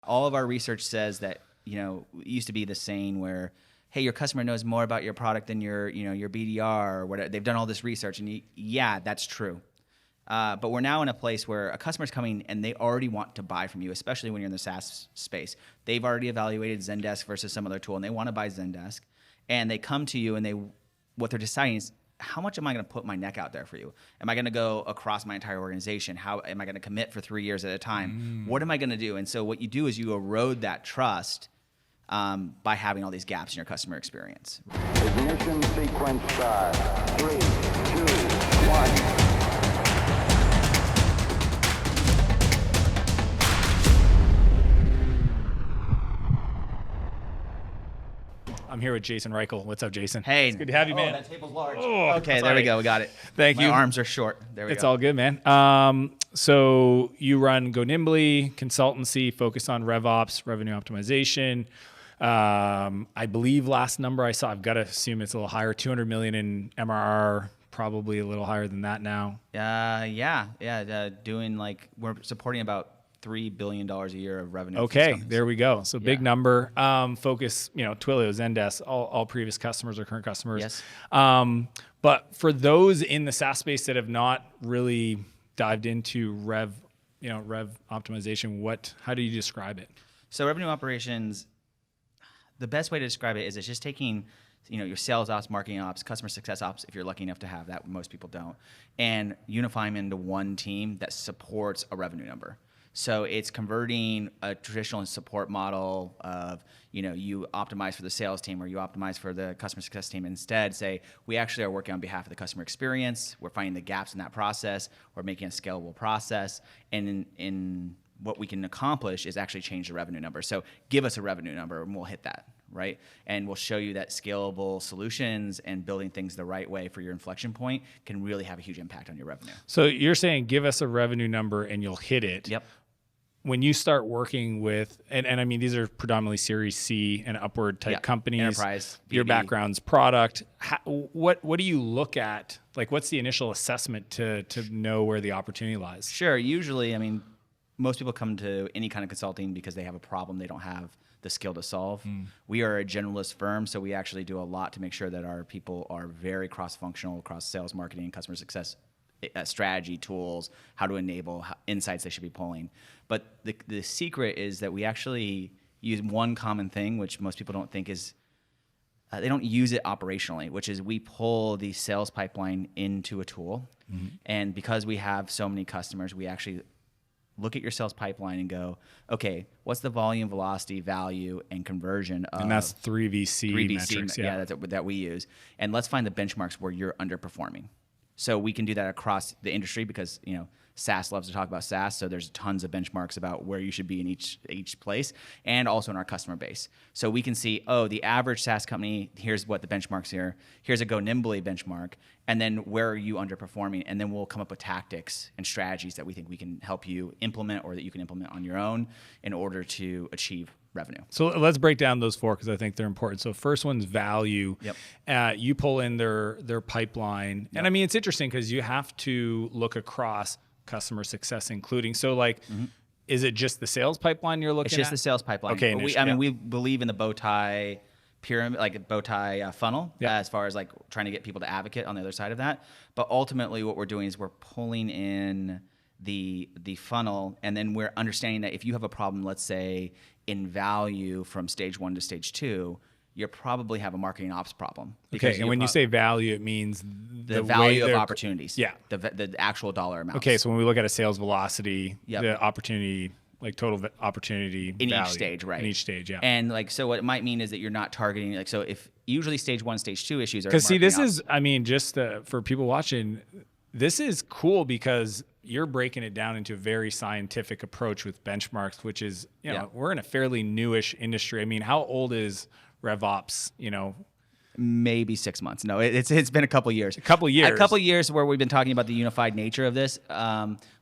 All of our research says that, it used to be the saying where, hey, your customer knows more about your product than your BDR or whatever. They've done all this research, and yeah, that's true. But we're now in a place where a customer's coming and they already want to buy from you, especially when you're in the SaaS space. They've already evaluated Zendesk versus some other tool, and they want to buy Zendesk. And they come to you, and what they're deciding is, how much am I going to put my neck out there for you? Am I going to go across my entire organization? How am I going to commit for 3 years at a time? What am I going to do? And so what you do is you erode that trust by having all these gaps in your customer experience. Ignition sequence start. 3, 2, 1. I'm here with Jason Reichl. What's up, Jason? Hey. It's good to have you, man. That table's large. Oh, okay, there we go. We got it. Thank you. My arms are short. There we go. It's all good, man. So you run Go Nimbly, consultancy, focus on RevOps, revenue optimization. I believe last number I saw, I've got to assume it's a little higher, 200 million in MRR, probably a little higher than that now. Doing we're supporting about $3 billion a year of revenue. Okay, there we go. So big number. Focus, Twilio, Zendesk, all previous customers or current customers. Yes. But for those in the SaaS space that have not really dived into rev optimization, how do you describe it? So revenue operations, the best way to describe it is it's just taking your sales ops, marketing ops, customer success ops, if you're lucky enough to have that, most people don't, and unifying them into one team that supports a revenue number. So it's converting a traditional support model of, you optimize for the sales team or you optimize for the customer success team. Instead, say, we actually are working on behalf of the customer experience. We're finding the gaps in that process. We're making a scalable process. And in what we can accomplish is actually change the revenue number. So give us a revenue number and we'll hit that, right? And we'll show you that scalable solutions and building things the right way for your inflection point can really have a huge impact on your revenue. So you're saying give us a revenue number and you'll hit it. Yep. When you start working with, and I mean, these are predominantly Series C and upward type companies. Enterprise. Your background's product. What do you look at? What's the initial assessment to know where the opportunity lies? Sure. Usually, most people come to any kind of consulting because they have a problem they don't have the skill to solve. We are a generalist firm, so we actually do a lot to make sure that our people are very cross-functional across sales, marketing, and customer success strategy, tools, how to enable insights they should be pulling. But the secret is that we actually use one common thing, which most people don't think is, they don't use it operationally, which is we pull the sales pipeline into a tool. And because we have so many customers, we actually look at your sales pipeline and go, okay, what's the volume, velocity, value, and conversion of... And that's 3VC metrics. Yeah, that we use. And let's find the benchmarks where you're underperforming. So we can do that across the industry because, SaaS loves to talk about SaaS, so there's tons of benchmarks about where you should be in each place, and also in our customer base. So we can see, the average SaaS company, here's what the benchmarks here. Here's a Go Nimbly benchmark, and then where are you underperforming? And then we'll come up with tactics and strategies that we think we can help you implement or that you can implement on your own in order to achieve revenue. So let's break down those four because I think they're important. So first one's value. Yep. You pull in their pipeline. Yep. And it's interesting because you have to look across customer success, including. So is it just the sales pipeline you're looking at? It's just the sales pipeline. Okay. We believe in the bow tie pyramid, bow tie funnel, as far as trying to get people to advocate on the other side of that. But ultimately what we're doing is we're pulling in the funnel, and then we're understanding that if you have a problem, let's say in value from stage 1 to stage 2, you probably have a marketing ops problem. Okay, and when you say value, it means the value of opportunities. Yeah. The actual dollar amount. Okay, so when we look at a sales velocity, the opportunity, total opportunity in value, each stage, right? In each stage, yeah. And so what it might mean is that you're not targeting, so if usually stage 1, stage 2 issues are because this ops. is, just for people watching, this is cool because you're breaking it down into a very scientific approach with benchmarks, which is, we're in a fairly newish industry. How old is RevOps? Maybe 6 months. No, it's been a couple years. A couple years where we've been talking about the unified nature of this.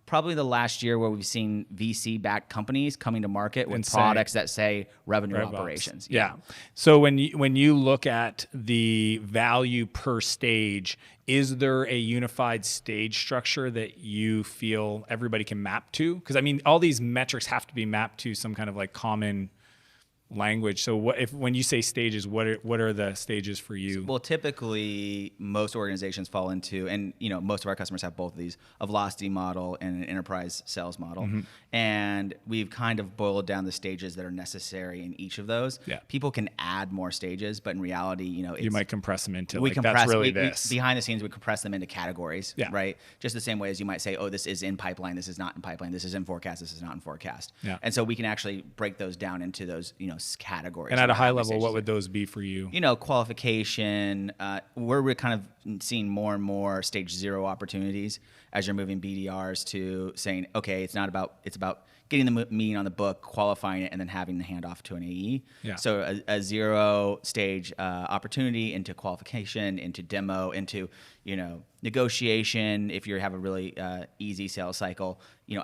probably the last year where we've seen VC-backed companies coming to market with And products that say revenue RevOps. operations. Yeah. So when you look at the value per stage, is there a unified stage structure that you feel everybody can map to? Because I mean, all these metrics have to be mapped to some kind of like common language. So when you say stages, what are the stages for you? Well, typically most organizations fall into, and most of our customers have both of these, a velocity model and an enterprise sales model. And we've kind of boiled down the stages that are necessary in each of those. Yeah. People can add more stages, but in reality, you might compress them into that's behind the scenes, we compress them into categories, Yeah. right? Just the same way as you might say, oh, this is in pipeline, this is not in pipeline, this is in forecast, this is not in forecast. Yeah. And so we can actually break those down into those, categories. And at a high level, stages what would those be for you? Qualification. We're kind of seeing more and more stage 0 opportunities as you're moving BDRs to saying, okay, it's about getting the meeting on the book, qualifying it, and then having the handoff to an AE. Yeah. So a 0 stage opportunity into qualification, into demo, into negotiation. If you have a really easy sales cycle,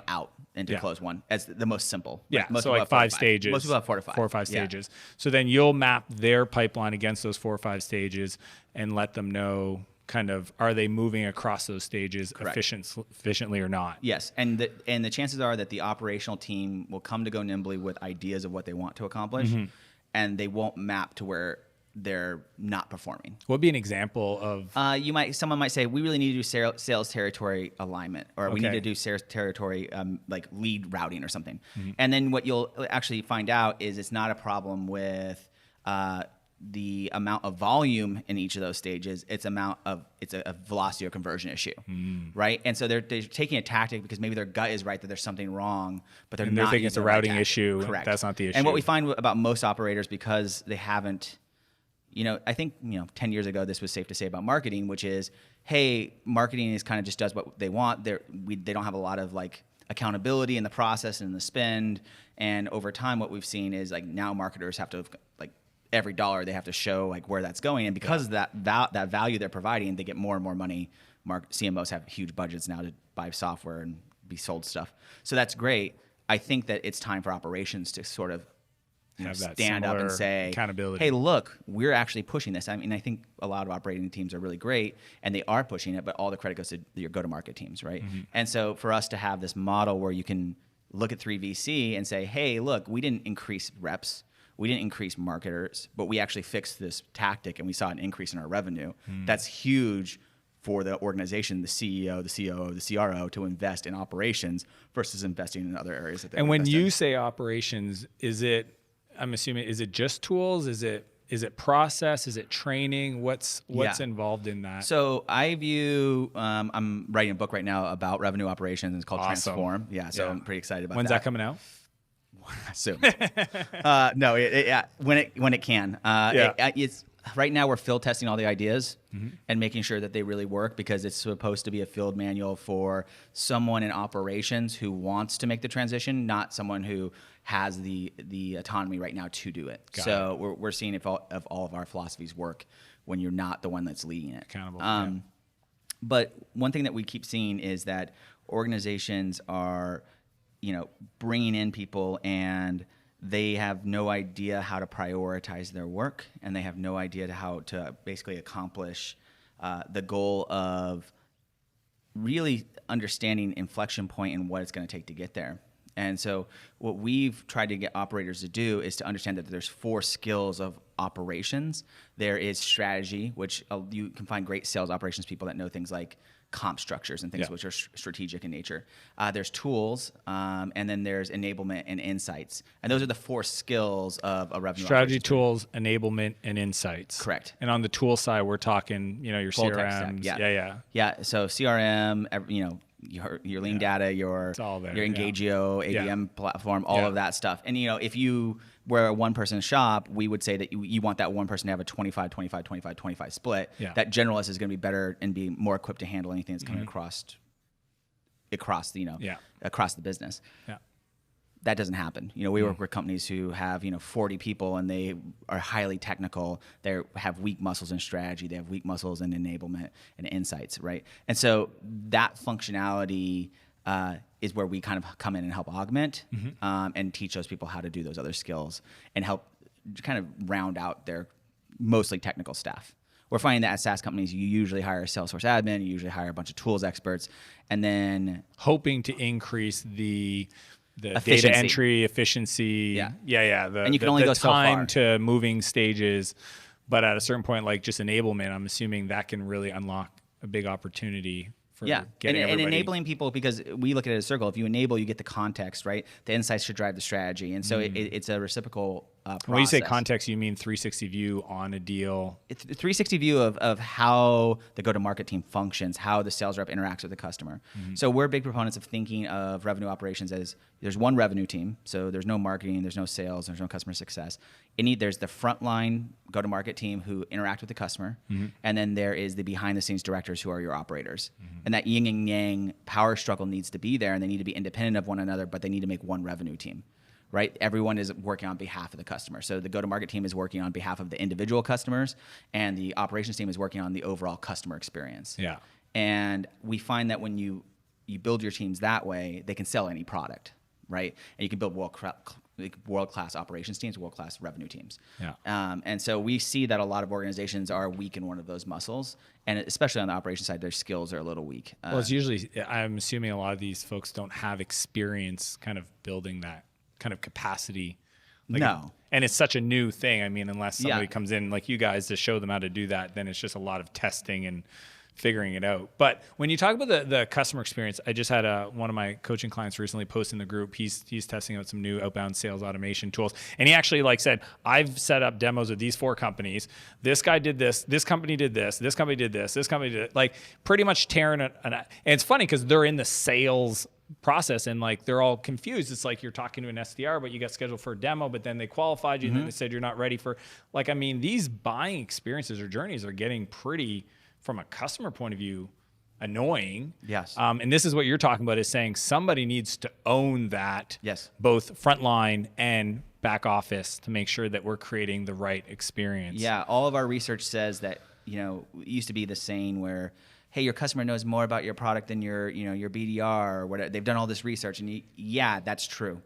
out into Yeah. close one as the most simple. Yeah, Most so people like have 4 to 5 stages. Most people have 4 to 5. 4 or 5 Yeah. stages. So then you'll map their pipeline against those 4 or 5 stages and let them know kind of, are they moving across those stages efficiently or not? Yes, and the chances are that the operational team will come to Go Nimbly with ideas of what they want to accomplish, and they won't map to where they're not performing. What would be an example of? Someone might say, we really need to do sales territory alignment, or we need Okay. to do sales territory like lead routing or something. And then what you'll actually find out is it's not a problem with the amount of volume in each of those stages. It's a velocity or conversion issue, right? And so they're taking a tactic because maybe their gut is right that there's something wrong, but they're not thinking it's using a the right routing tactic. issue. Correct. That's not the issue. And what we find about most operators, because they haven't, I think 10 years ago this was safe to say about marketing, which is, hey, marketing is kind of just does what they want. They don't have a lot of like accountability in the process and the spend. And over time, what we've seen is like now marketers have to like every dollar they have to show like where that's going, and because of that value they're providing, they get more and more money. CMOs have huge budgets now to buy software and be sold stuff, so that's great. I think that it's time for operations to sort of Have that stand up and similar say, accountability. hey, look, we're actually pushing this. I mean, I think a lot of operating teams are really great and they are pushing it, but all the credit goes to your go-to-market teams, right? And so for us to have this model where you can look at 3VC and say, hey, look, we didn't increase reps, we didn't increase marketers, but we actually fixed this tactic and we saw an increase in our revenue. That's huge for the organization, the CEO, the COO, the CRO to invest in operations versus investing in other areas that they And want to when invest in. you say operations, I'm assuming, is it just tools? Is it process? Is it training? What's involved in that? So I view, I'm writing a book right now about revenue operations. And it's called Awesome. Transform. Yeah, so Yeah. I'm pretty excited about When's that coming out? Soon. No, when it can. It's right now we're field testing all the ideas and making sure that they really work, because it's supposed to be a field manual for someone in operations who wants to make the transition, not someone who has the autonomy right now to do it. We're seeing if all of our philosophies work when you're not the one that's leading it. Accountable. But one thing that we keep seeing is that organizations are, bringing in people and they have no idea how to prioritize their work, and they have no idea how to basically accomplish the goal of really understanding inflection point and what it's going to take to get there. And so what we've tried to get operators to do is to understand that there's 4 skills of operations. There is strategy, which you can find great sales operations people that know things like comp structures and things which are strategic in nature. There's tools, and then there's enablement and insights. And those are the 4 skills of a revenue Strategy, operations tools, enablement, and insights. Correct. And on the tool side, we're talking, your Full tech stack, CRMs. Yeah, so CRM, your lean data, your all there, your Engagio, ABM platform, all Yeah. of that stuff. And if you were a one-person shop, we would say that you want that one person to have a 25, 25, 25, 25 split. Yeah. That generalist is going to be better and be more equipped to handle anything that's coming across the business. Yeah. That doesn't happen. We work with companies who have 40 people and they are highly technical. They have weak muscles in strategy. They have weak muscles in enablement and insights, right? And so that functionality is where we kind of come in and help augment and teach those people how to do those other skills and help kind of round out their mostly technical staff. We're finding that at SaaS companies, you usually hire a Salesforce admin, you usually hire a bunch of tools experts, and then hoping to increase the efficiency. Data entry efficiency. Yeah. And you can only go so time far. to moving stages, but at a certain point, like just enablement, I'm assuming that can really unlock a big opportunity for getting and everybody. enabling people, because we look at it as a circle. If you enable, you get the context, right? The insights should drive the strategy, and so it's a reciprocal process. When you say context, you mean 360 view on a deal. It's a 360 view of how the go-to-market team functions, how the sales rep interacts with the customer. So we're big proponents of thinking of revenue operations as there's one revenue team. So there's no marketing, there's no sales, there's no customer success. There's the frontline go-to-market team who interact with the customer, and then there is the behind-the-scenes directors who are your operators. And that yin and yang power struggle needs to be there, and they need to be independent of one another, but they need to make one revenue team. Right? Everyone is working on behalf of the customer. So the go-to-market team is working on behalf of the individual customers, and the operations team is working on the overall customer experience. Yeah. And we find that when you build your teams that way, they can sell any product, right? And you can build world-class operations teams, world-class revenue teams. Yeah. And so we see that a lot of organizations are weak in one of those muscles, and especially on the operations side, their skills are a little weak. Well, it's usually, I'm assuming a lot of these folks don't have experience kind of building that kind of capacity. No. And it's such a new thing. I mean, unless somebody comes in like you guys to show them how to do that, then it's just a lot of testing and figuring it out. But when you talk about the customer experience, I just had one of my coaching clients recently post in the group. He's testing out some new outbound sales automation tools. And he actually said, I've set up demos with these 4 companies. This guy did this company did this company did this company did it. Like pretty much tearing it. And it's funny because they're in the sales process and they're all confused. It's like you're talking to an SDR, but you got scheduled for a demo, but then they qualified you and then they said you're not ready for, these buying experiences or journeys are getting pretty, from a customer point of view, annoying. Yes. And this is what you're talking about, is saying somebody needs to own that. Yes. Both frontline and back office to make sure that we're creating the right experience. Yeah. All of our research says that, it used to be the saying where, hey, your customer knows more about your product than your BDR or whatever. They've done all this research, and that's true.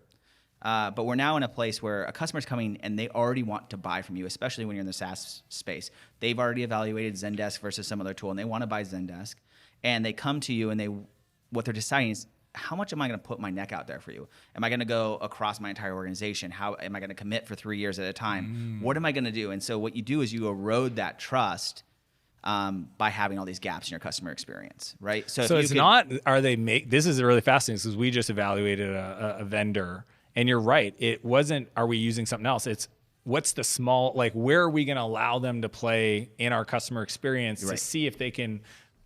But we're now in a place where a customer's coming and they already want to buy from you, especially when you're in the SaaS space. They've already evaluated Zendesk versus some other tool, and they want to buy Zendesk. And they come to you, and what they're deciding is, how much am I going to put my neck out there for you? Am I going to go across my entire organization? How am I going to commit for 3 years at a time? What am I going to do? And so what you do is you erode that trust by having all these gaps in your customer experience, right? So it's not, this is really fascinating because we just evaluated a vendor, and you're right. It wasn't, are we using something else? It's what's the small, where are we going to allow them to play in our customer experience to see if they can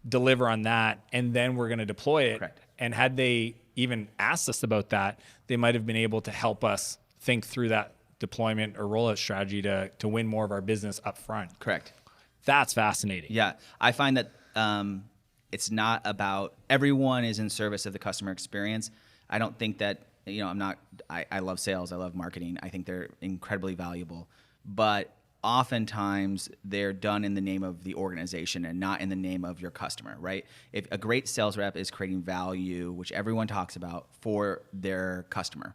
deliver on that, and then we're going to deploy it. Correct. And had they even asked us about that, they might have been able to help us think through that deployment or rollout strategy to win more of our business up front. Correct. That's fascinating. Yeah. I find that it's not about everyone is in service of the customer experience. I don't think that, I love sales. I love marketing. I think they're incredibly valuable. But oftentimes they're done in the name of the organization and not in the name of your customer, right? If a great sales rep is creating value, which everyone talks about, for their customer,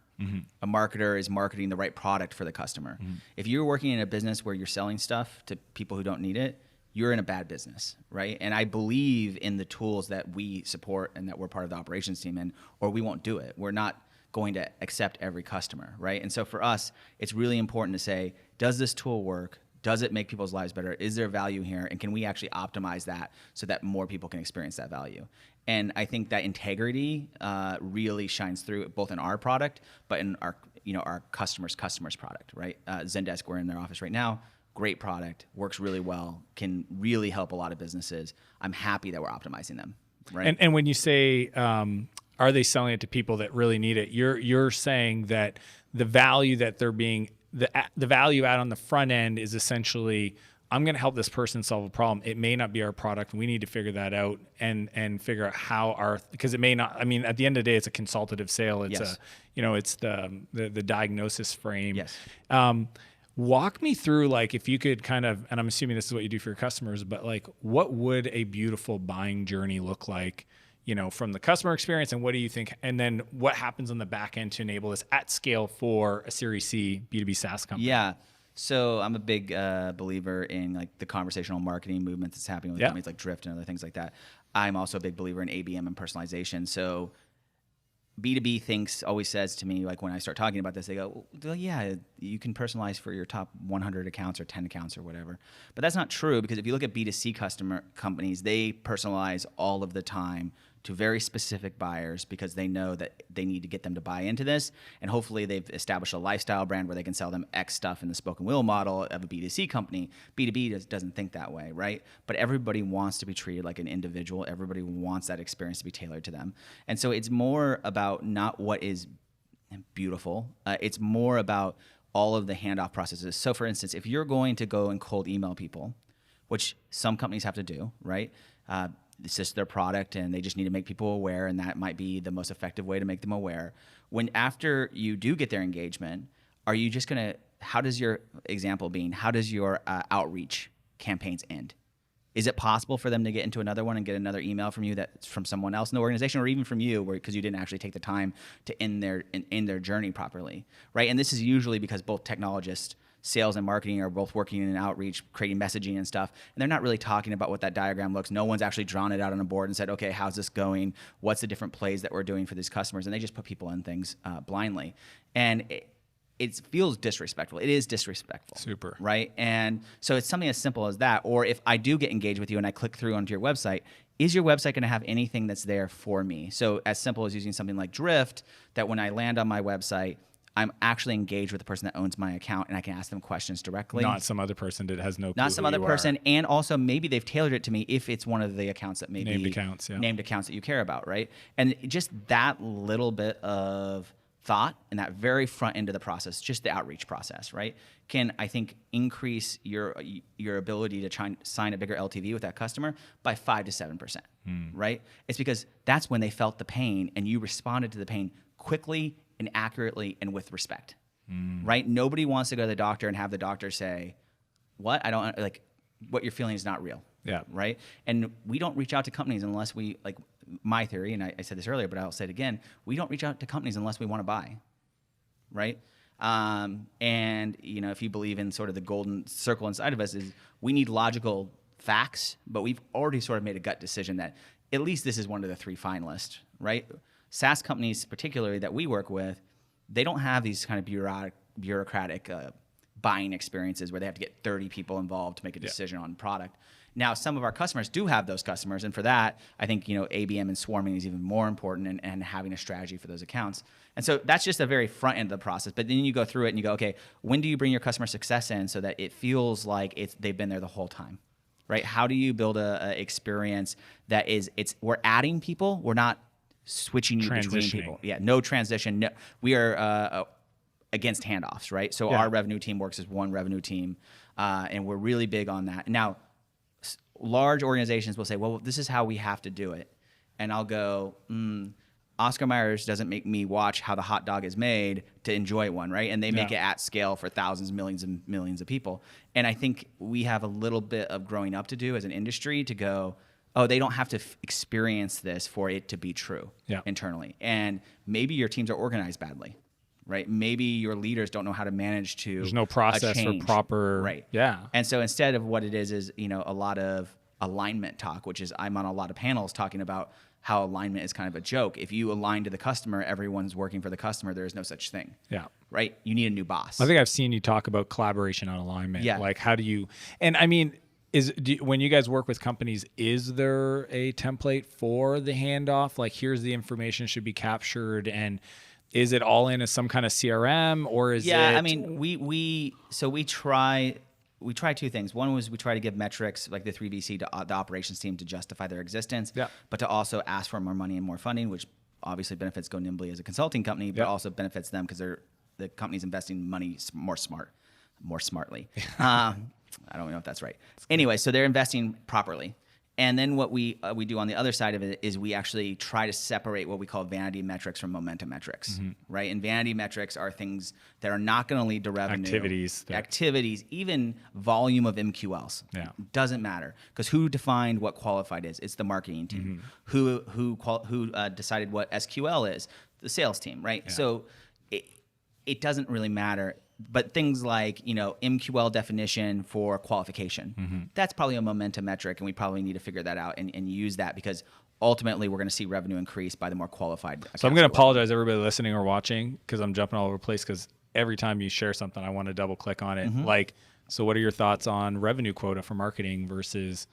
a marketer is marketing the right product for the customer. If you're working in a business where you're selling stuff to people who don't need it, you're in a bad business, right? And I believe in the tools that we support and that we're part of the operations team in, or we won't do it. We're not going to accept every customer, right? And so for us, it's really important to say, does this tool work? Does it make people's lives better? Is there value here? And can we actually optimize that so that more people can experience that value? And I think that integrity really shines through both in our product, but in our customers' product, right? Zendesk, we're in their office right now. Great product, works really well, can really help a lot of businesses. I'm happy that we're optimizing them, right? And when you say, are they selling it to people that really need it? You're saying that the value that they're being, the value add on the front end is essentially, I'm going to help this person solve a problem. It may not be our product. We need to figure that out and figure out how because it may not, at the end of the day, it's a consultative sale. It's it's the diagnosis frame. Yes. Walk me through, if you could kind of, and I'm assuming this is what you do for your customers, but what would a beautiful buying journey look like? from the customer experience, and what do you think? And then what happens on the back end to enable this at scale for a Series C B2B SaaS company? Yeah. So I'm a big believer in like the conversational marketing movement that's happening with companies like Drift and other things like that. I'm also a big believer in ABM and personalization. So B2B always says to me, like when I start talking about this, they go, well, yeah, you can personalize for your top 100 accounts or 10 accounts or whatever. But that's not true, because if you look at B2C customer companies, they personalize all of the time to very specific buyers, because they know that they need to get them to buy into this. And hopefully they've established a lifestyle brand where they can sell them X stuff in the spoken wheel model of a B2C company. B2B doesn't think that way, right? But everybody wants to be treated like an individual. Everybody wants that experience to be tailored to them. And so it's more about not what is beautiful. It's more about all of the handoff processes. So for instance, if you're going to go and cold email people, which some companies have to do, right? It's just their product, and they just need to make people aware, and that might be the most effective way to make them aware. When after you do get their engagement, are you just gonna? How does your outreach campaigns end? Is it possible for them to get into another one and get another email from you that's from someone else in the organization, or even from you, because you didn't actually take the time to end their journey properly, right? And this is usually because both technologists, sales and marketing, are both working in outreach, creating messaging and stuff, and they're not really talking about what that diagram looks. No one's actually drawn it out on a board and said, okay, how's this going? What's the different plays that we're doing for these customers? And they just put people in things blindly. And it feels disrespectful. It is disrespectful. Super. Right? And so it's something as simple as that. Or if I do get engaged with you and I click through onto your website, is your website going to have anything that's there for me? So as simple as using something like Drift, that when I land on my website, I'm actually engaged with the person that owns my account, and I can ask them questions directly. Not some other person that has no clue. Not some other person, and also maybe they've tailored it to me if it's one of the accounts that maybe named accounts that you care about, right? And just that little bit of thought and that very front end of the process, just the outreach process, right, can, I think, increase your ability to try and sign a bigger LTV with that customer by 5 to 7%, right? It's because that's when they felt the pain, and you responded to the pain quickly and accurately and with respect, right? Nobody wants to go to the doctor and have the doctor say, what you're feeling is not real. Yeah. Right. And we don't reach out to companies unless we, like my theory, and I said this earlier, but I'll say it again, we don't reach out to companies unless we want to buy. Right. And if you believe in sort of the golden circle inside of us, is we need logical facts, but we've already sort of made a gut decision that at least this is one of the 3 finalists, right? SaaS companies, particularly that we work with, they don't have these kind of bureaucratic buying experiences where they have to get 30 people involved to make a decision on product. Now, some of our customers do have those customers, and for that, I think ABM and swarming is even more important, and having a strategy for those accounts. And so that's just a very front end of the process. But then you go through it and you go, okay, when do you bring your customer success in so that it feels like they've been there the whole time, right? How do you build a experience that we're adding people, we're not switching you between people. Yeah, no transition. No, we are against handoffs, right? So our revenue team works as one revenue team, and we're really big on that. Now, large organizations will say, well, this is how we have to do it. And I'll go, Oscar Myers doesn't make me watch how the hot dog is made to enjoy one, right? And they make it at scale for thousands, millions, and millions of people. And I think we have a little bit of growing up to do as an industry to go, oh, they don't have to experience this for it to be true internally. And maybe your teams are organized badly, right? Maybe your leaders don't know how to manage to There's no process for proper... Right. Yeah. And so instead of what it is a lot of alignment talk, which is I'm on a lot of panels talking about how alignment is kind of a joke. If you align to the customer, everyone's working for the customer. There is no such thing. Yeah. Right? You need a new boss. I think I've seen you talk about collaboration on alignment. Yeah. Like how do you... And I mean... when you guys work with companies, is there a template for the handoff? Like, here's the information should be captured, and is it all in as some kind of CRM, or is it? Yeah, I mean, we try 2 things. One was we try to give metrics like the 3BC to the operations team to justify their existence, but to also ask for more money and more funding, which obviously benefits Go Nimbly as a consulting company, but also benefits them because the company's investing money more smartly. I don't know if that's right. Anyway, so they're investing properly. And then what we do on the other side of it is we actually try to separate what we call vanity metrics from momentum metrics, right? And vanity metrics are things that are not going to lead to revenue. Activities, even volume of MQLs. Yeah. Doesn't matter, because who defined what qualified is? It's the marketing team. Who decided what SQL is? The sales team, right? Yeah. So it doesn't really matter. But things like, MQL definition for qualification, that's probably a momentum metric, and we probably need to figure that out and use that, because ultimately we're going to see revenue increase by the more qualified. So I'm going to apologize, everybody listening or watching, because I'm jumping all over the place, because every time you share something, I want to double click on it. Like, so what are your thoughts on revenue quota for marketing versus,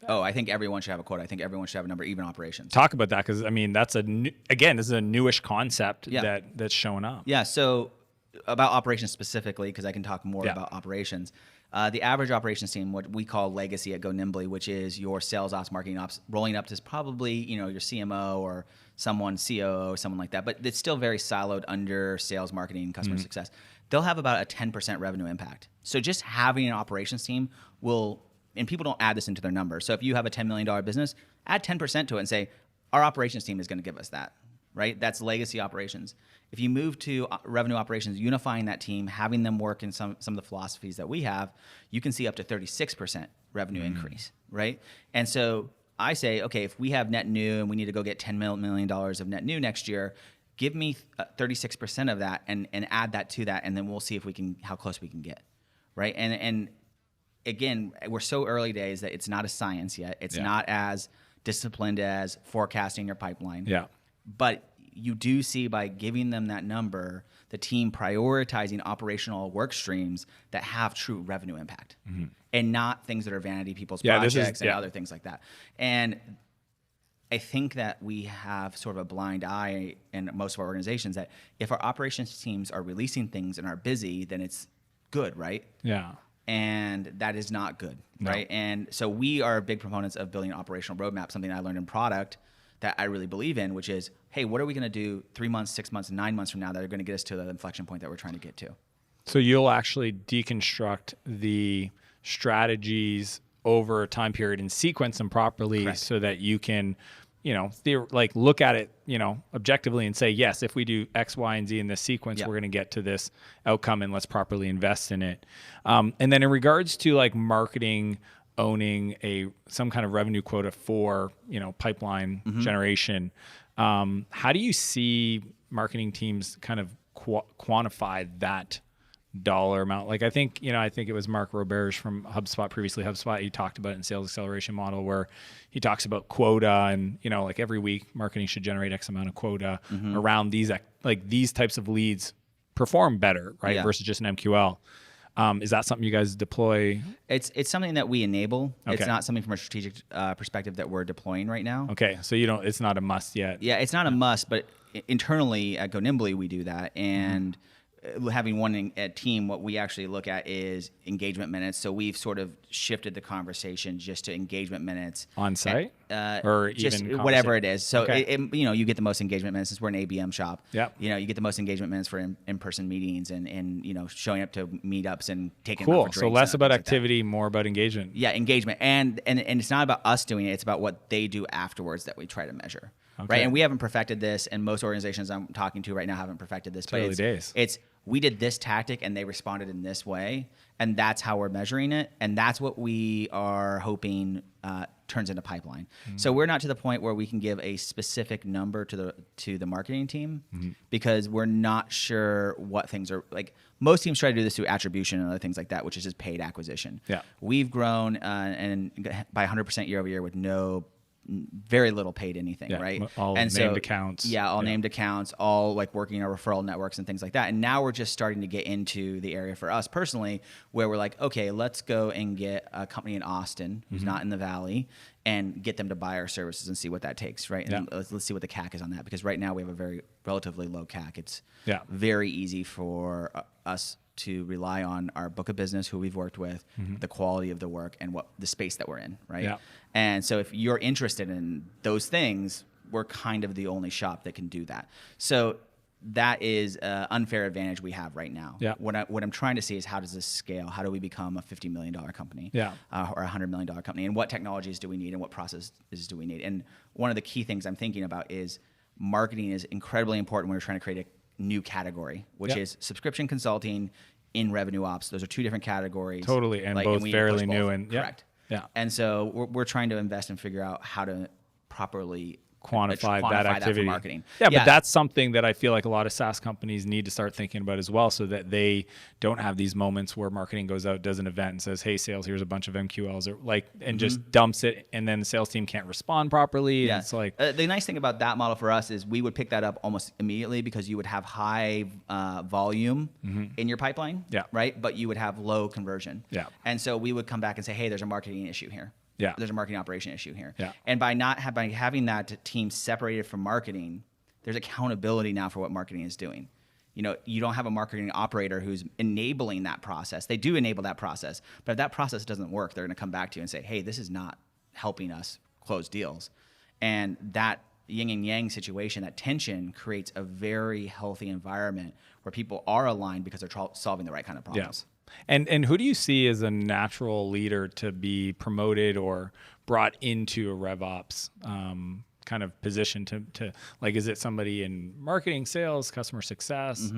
Oh, I think everyone should have a quota. I think everyone should have a number, even operations. Talk about that, because, that's this is a newish concept that's showing up. Yeah, so about operations specifically, because I can talk more about operations. The average operations team, what we call legacy at Go Nimbly, which is your sales ops, marketing ops, rolling up to probably your CMO or someone, COO, someone like that. But it's still very siloed under sales, marketing, customer success. They'll have about a 10% revenue impact. So just having an operations team will, and people don't add this into their numbers. So if you have a $10 million business, add 10% to it and say, our operations team is going to give us that. Right? That's legacy operations. If you move to revenue operations, unifying that team, having them work in some of the philosophies that we have, you can see up to 36% revenue increase, right? And so I say, okay, if we have net new and we need to go get $10 million of net new next year, give me 36% of that and add that to that, and then we'll see if we can, how close we can get, right? And again, we're so early days that it's not a science yet. It's not as disciplined as forecasting your pipeline. Yeah. But you do see, by giving them that number, the team prioritizing operational work streams that have true revenue impact, and not things that are vanity people's projects and other things like that. And I think that we have sort of a blind eye in most of our organizations that if our operations teams are releasing things and are busy, then it's good, right? Yeah. And that is not good, right? And so we are big proponents of building an operational roadmap, something I learned in product that I really believe in, which is, hey, what are we going to do 3 months, 6 months, 9 months from now that are going to get us to the inflection point that we're trying to get to? So you'll actually deconstruct the strategies over a time period and sequence them properly. Correct. So that you can, look at it, objectively and say, yes, if we do X, Y, and Z in this sequence, we're going to get to this outcome, and let's properly invest in it. And then in regards to marketing, owning some kind of revenue quota for pipeline generation, how do you see marketing teams kind of quantify that dollar amount? I think it was Mark Roberge from HubSpot, previously HubSpot. He talked about it in sales acceleration model, where he talks about quota, and every week marketing should generate X amount of quota around these these types of leads perform better, right? Versus just an MQL. Is that something you guys deploy? It's something that we enable. Okay. It's not something from a strategic perspective that we're deploying right now. Okay, so it's not a must yet. Yeah, it's not a must, but internally at Go Nimbly we do that, and having one team, what we actually look at is engagement minutes. So we've sort of shifted the conversation just to engagement minutes on site, or just even whatever it is. So you get the most engagement minutes since we're an ABM shop. Yeah. You get the most engagement minutes for in-person meetings and showing up to meetups and taking cool. Them out for drinks. So less about activity, more about engagement. Yeah, engagement, and it's not about us doing it. It's about what they do afterwards that we try to measure. Okay. Right, and we haven't perfected this, and most organizations I'm talking to right now haven't perfected this. But early days. It's we did this tactic and they responded in this way, and that's how we're measuring it, and that's what we are hoping turns into pipeline. So we're not to the point where we can give a specific number to the marketing team, because we're not sure what things are like. Most teams try to do this through attribution and other things like that, which is just paid acquisition. Yeah, we've grown and by 100% year over year with very little paid anything, right? All named accounts. Yeah, all named accounts, all working our referral networks and things like that. And now we're just starting to get into the area for us personally where we're like, okay, let's go and get a company in Austin who's not in the Valley and get them to buy our services and see what that takes, right? And let's see what the CAC is on that, because right now we have a very relatively low CAC. It's very easy for us to rely on our book of business, who we've worked with, the quality of the work, and what the space that we're in, right? Yeah. And so if you're interested in those things, we're kind of the only shop that can do that. So that is an unfair advantage we have right now. Yeah. What I'm trying to see is how does this scale? How do we become a $50 million company? Yeah. Or a $100 million company? And what technologies do we need and what processes do we need? And one of the key things I'm thinking about is marketing is incredibly important when we're trying to create a new category, which is subscription consulting in revenue ops. Those are two different categories. Totally, and both we need to fairly push both. new. And correct. Yeah. And so we're trying to invest and figure out how to properly quantify that activity. for marketing. Yeah, but that's something that I feel like a lot of SaaS companies need to start thinking about as well, so that they don't have these moments where marketing goes out, does an event, and says, "Hey, sales, here's a bunch of MQLs," or and just dumps it, and then the sales team can't respond properly. Yeah. And it's like the nice thing about that model for us is we would pick that up almost immediately because you would have high volume in your pipeline, right? But you would have low conversion. Yeah. And so we would come back and say, "Hey, there's a marketing issue here." Yeah. There's a marketing operation issue here. Yeah. And by having that team separated from marketing, there's accountability now for what marketing is doing. You don't have a marketing operator who's enabling that process. They do enable that process, but if that process doesn't work, they're going to come back to you and say, "Hey, this is not helping us close deals." And that yin and yang situation, that tension creates a very healthy environment where people are aligned because they're solving the right kind of problems. Yeah. And who do you see as a natural leader to be promoted or brought into a RevOps kind of position to like, is it somebody in marketing, sales, customer success,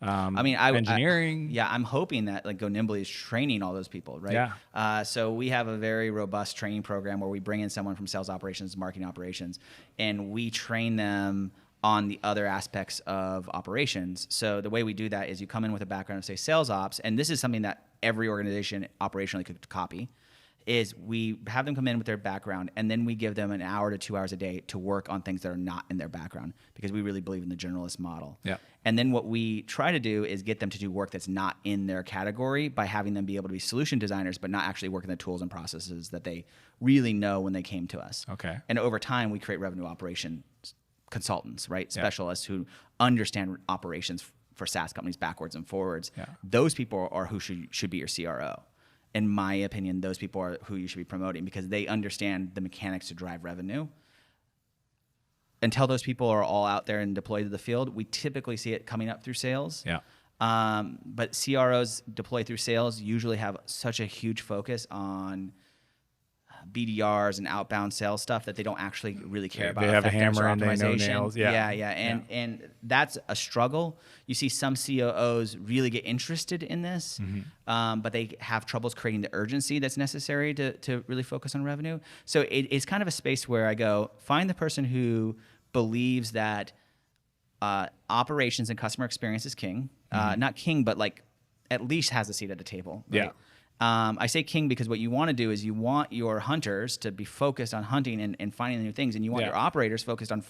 engineering? I'm hoping that like Go Nimbly is training all those people, right? Yeah. So we have a very robust training program where we bring in someone from sales operations, marketing operations, and we train them on the other aspects of operations. So the way we do that is you come in with a background of, say, sales ops, and this is something that every organization operationally could copy, is we have them come in with their background, and then we give them an hour to 2 hours a day to work on things that are not in their background, because we really believe in the generalist model. Yeah. And then what we try to do is get them to do work that's not in their category by having them be able to be solution designers, but not actually working the tools and processes that they really know when they came to us. Okay. And over time, we create revenue operations consultants, right? Specialists who understand operations for SaaS companies backwards and forwards. Yeah. Those people are who should be your CRO. In my opinion, those people are who you should be promoting because they understand the mechanics to drive revenue. Until those people are all out there and deployed to the field, we typically see it coming up through sales. Yeah. But CROs deployed through sales usually have such a huge focus on BDRs and outbound sales stuff that they don't actually really care about. They have a hammer and they know optimization. nails. And that's a struggle. You see some COOs really get interested in this, but they have troubles creating the urgency that's necessary to really focus on revenue. So it's kind of a space where I go, find the person who believes that operations and customer experience is king. Not king, but like at least has a seat at the table. Right? Yeah. I say king because what you want to do is you want your hunters to be focused on hunting and finding new things, and you want your operators focused on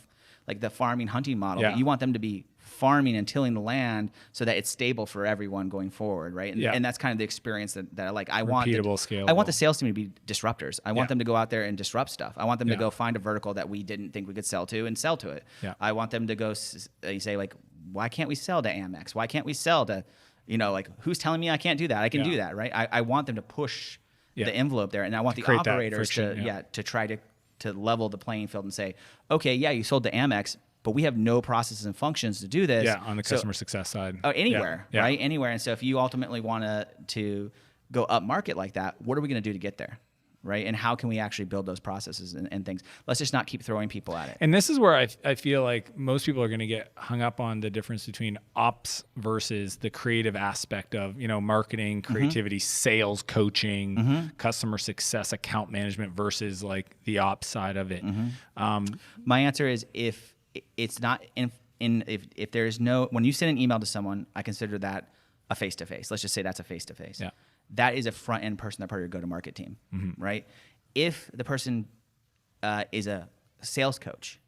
like the farming hunting model. Yeah. You want them to be farming and tilling the land so that it's stable for everyone going forward, right? And that's kind of the experience that I like. I want the sales team to be disruptors. I want them to go out there and disrupt stuff. I want them to go find a vertical that we didn't think we could sell to and sell to it. Yeah. I want them to go say like, why can't we sell to Amex? Why can't we sell to like, who's telling me I can't do that? I can do that, right? I want them to push the envelope there, and I want the operators to try to level the playing field and say, okay, you sold to Amex, but we have no processes and functions to do this. Yeah, on the customer success side. Anywhere, right? Anywhere. And so if you ultimately want to go up market like that, what are we going to do to get there? Right? And how can we actually build those processes and things? Let's just not keep throwing people at it. And this is where I feel like most people are going to get hung up on the difference between ops versus the creative aspect of, marketing, creativity, sales, coaching, customer success, account management versus like the ops side of it. My answer is if it's not if there is no, when you send an email to someone, I consider that a face-to-face. Let's just say that's a face-to-face. Yeah. That is a front-end person, that part of your go-to-market team, right? If the person is a sales coach,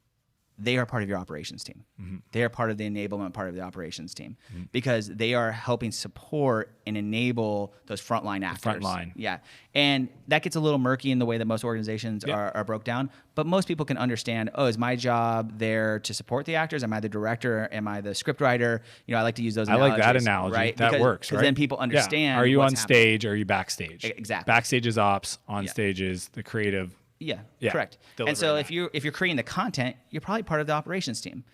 they are part of your operations team. They are part of the enablement part of the operations team because they are helping support and enable those frontline actors. Frontline. Yeah. And that gets a little murky in the way that most organizations are broke down, but most people can understand, is my job there to support the actors? Am I the director? Am I the script writer? I like to use those analogies. I like that analogy. Right? That works, right? Because then people understand Are you what's on stage or are you backstage? Exactly. Backstage is ops, on stage is the creative. Yeah, correct. And so if you're creating the content, you're probably part of the operations team.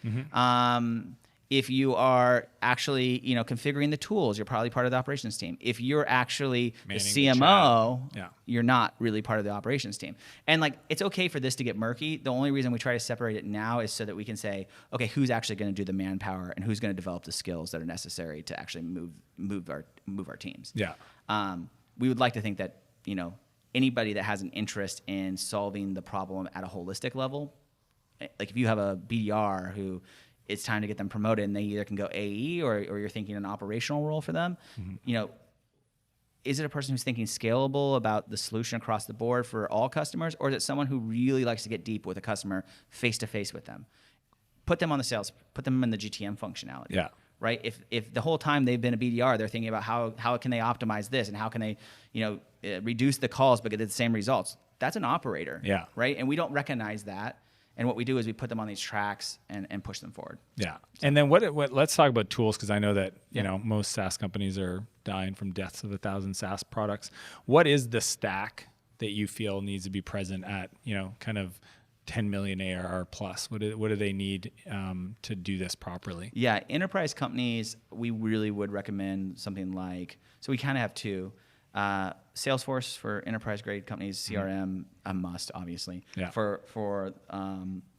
If you are actually, configuring the tools, you're probably part of the operations team. If you're actually Manning the CMO, the chat. you're not really part of the operations team. And like, it's okay for this to get murky. The only reason we try to separate it now is so that we can say, okay, who's actually going to do the manpower and who's going to develop the skills that are necessary to actually move our teams. Yeah. We would like to think that, anybody that has an interest in solving the problem at a holistic level, like if you have a BDR who it's time to get them promoted and they either can go AE or you're thinking an operational role for them, is it a person who's thinking scalable about the solution across the board for all customers, or is it someone who really likes to get deep with a customer face to face with them? Put them on the sales, put them in the GTM functionality. Yeah. Right. If the whole time they've been a BDR, they're thinking about how can they optimize this and how can they, reduce the calls but get the same results. That's an operator. Yeah. Right. And we don't recognize that. And what we do is we put them on these tracks and push them forward. Yeah. And then what let's talk about tools, because I know that, most SaaS companies are dying from deaths of 1,000 SaaS products. What is the stack that you feel needs to be present at, kind of 10 million ARR plus? What do they need to do this properly? Yeah. Enterprise companies, we really would recommend something like, so we kind of have two. Salesforce for enterprise grade companies, CRM, a must, obviously. Yeah. For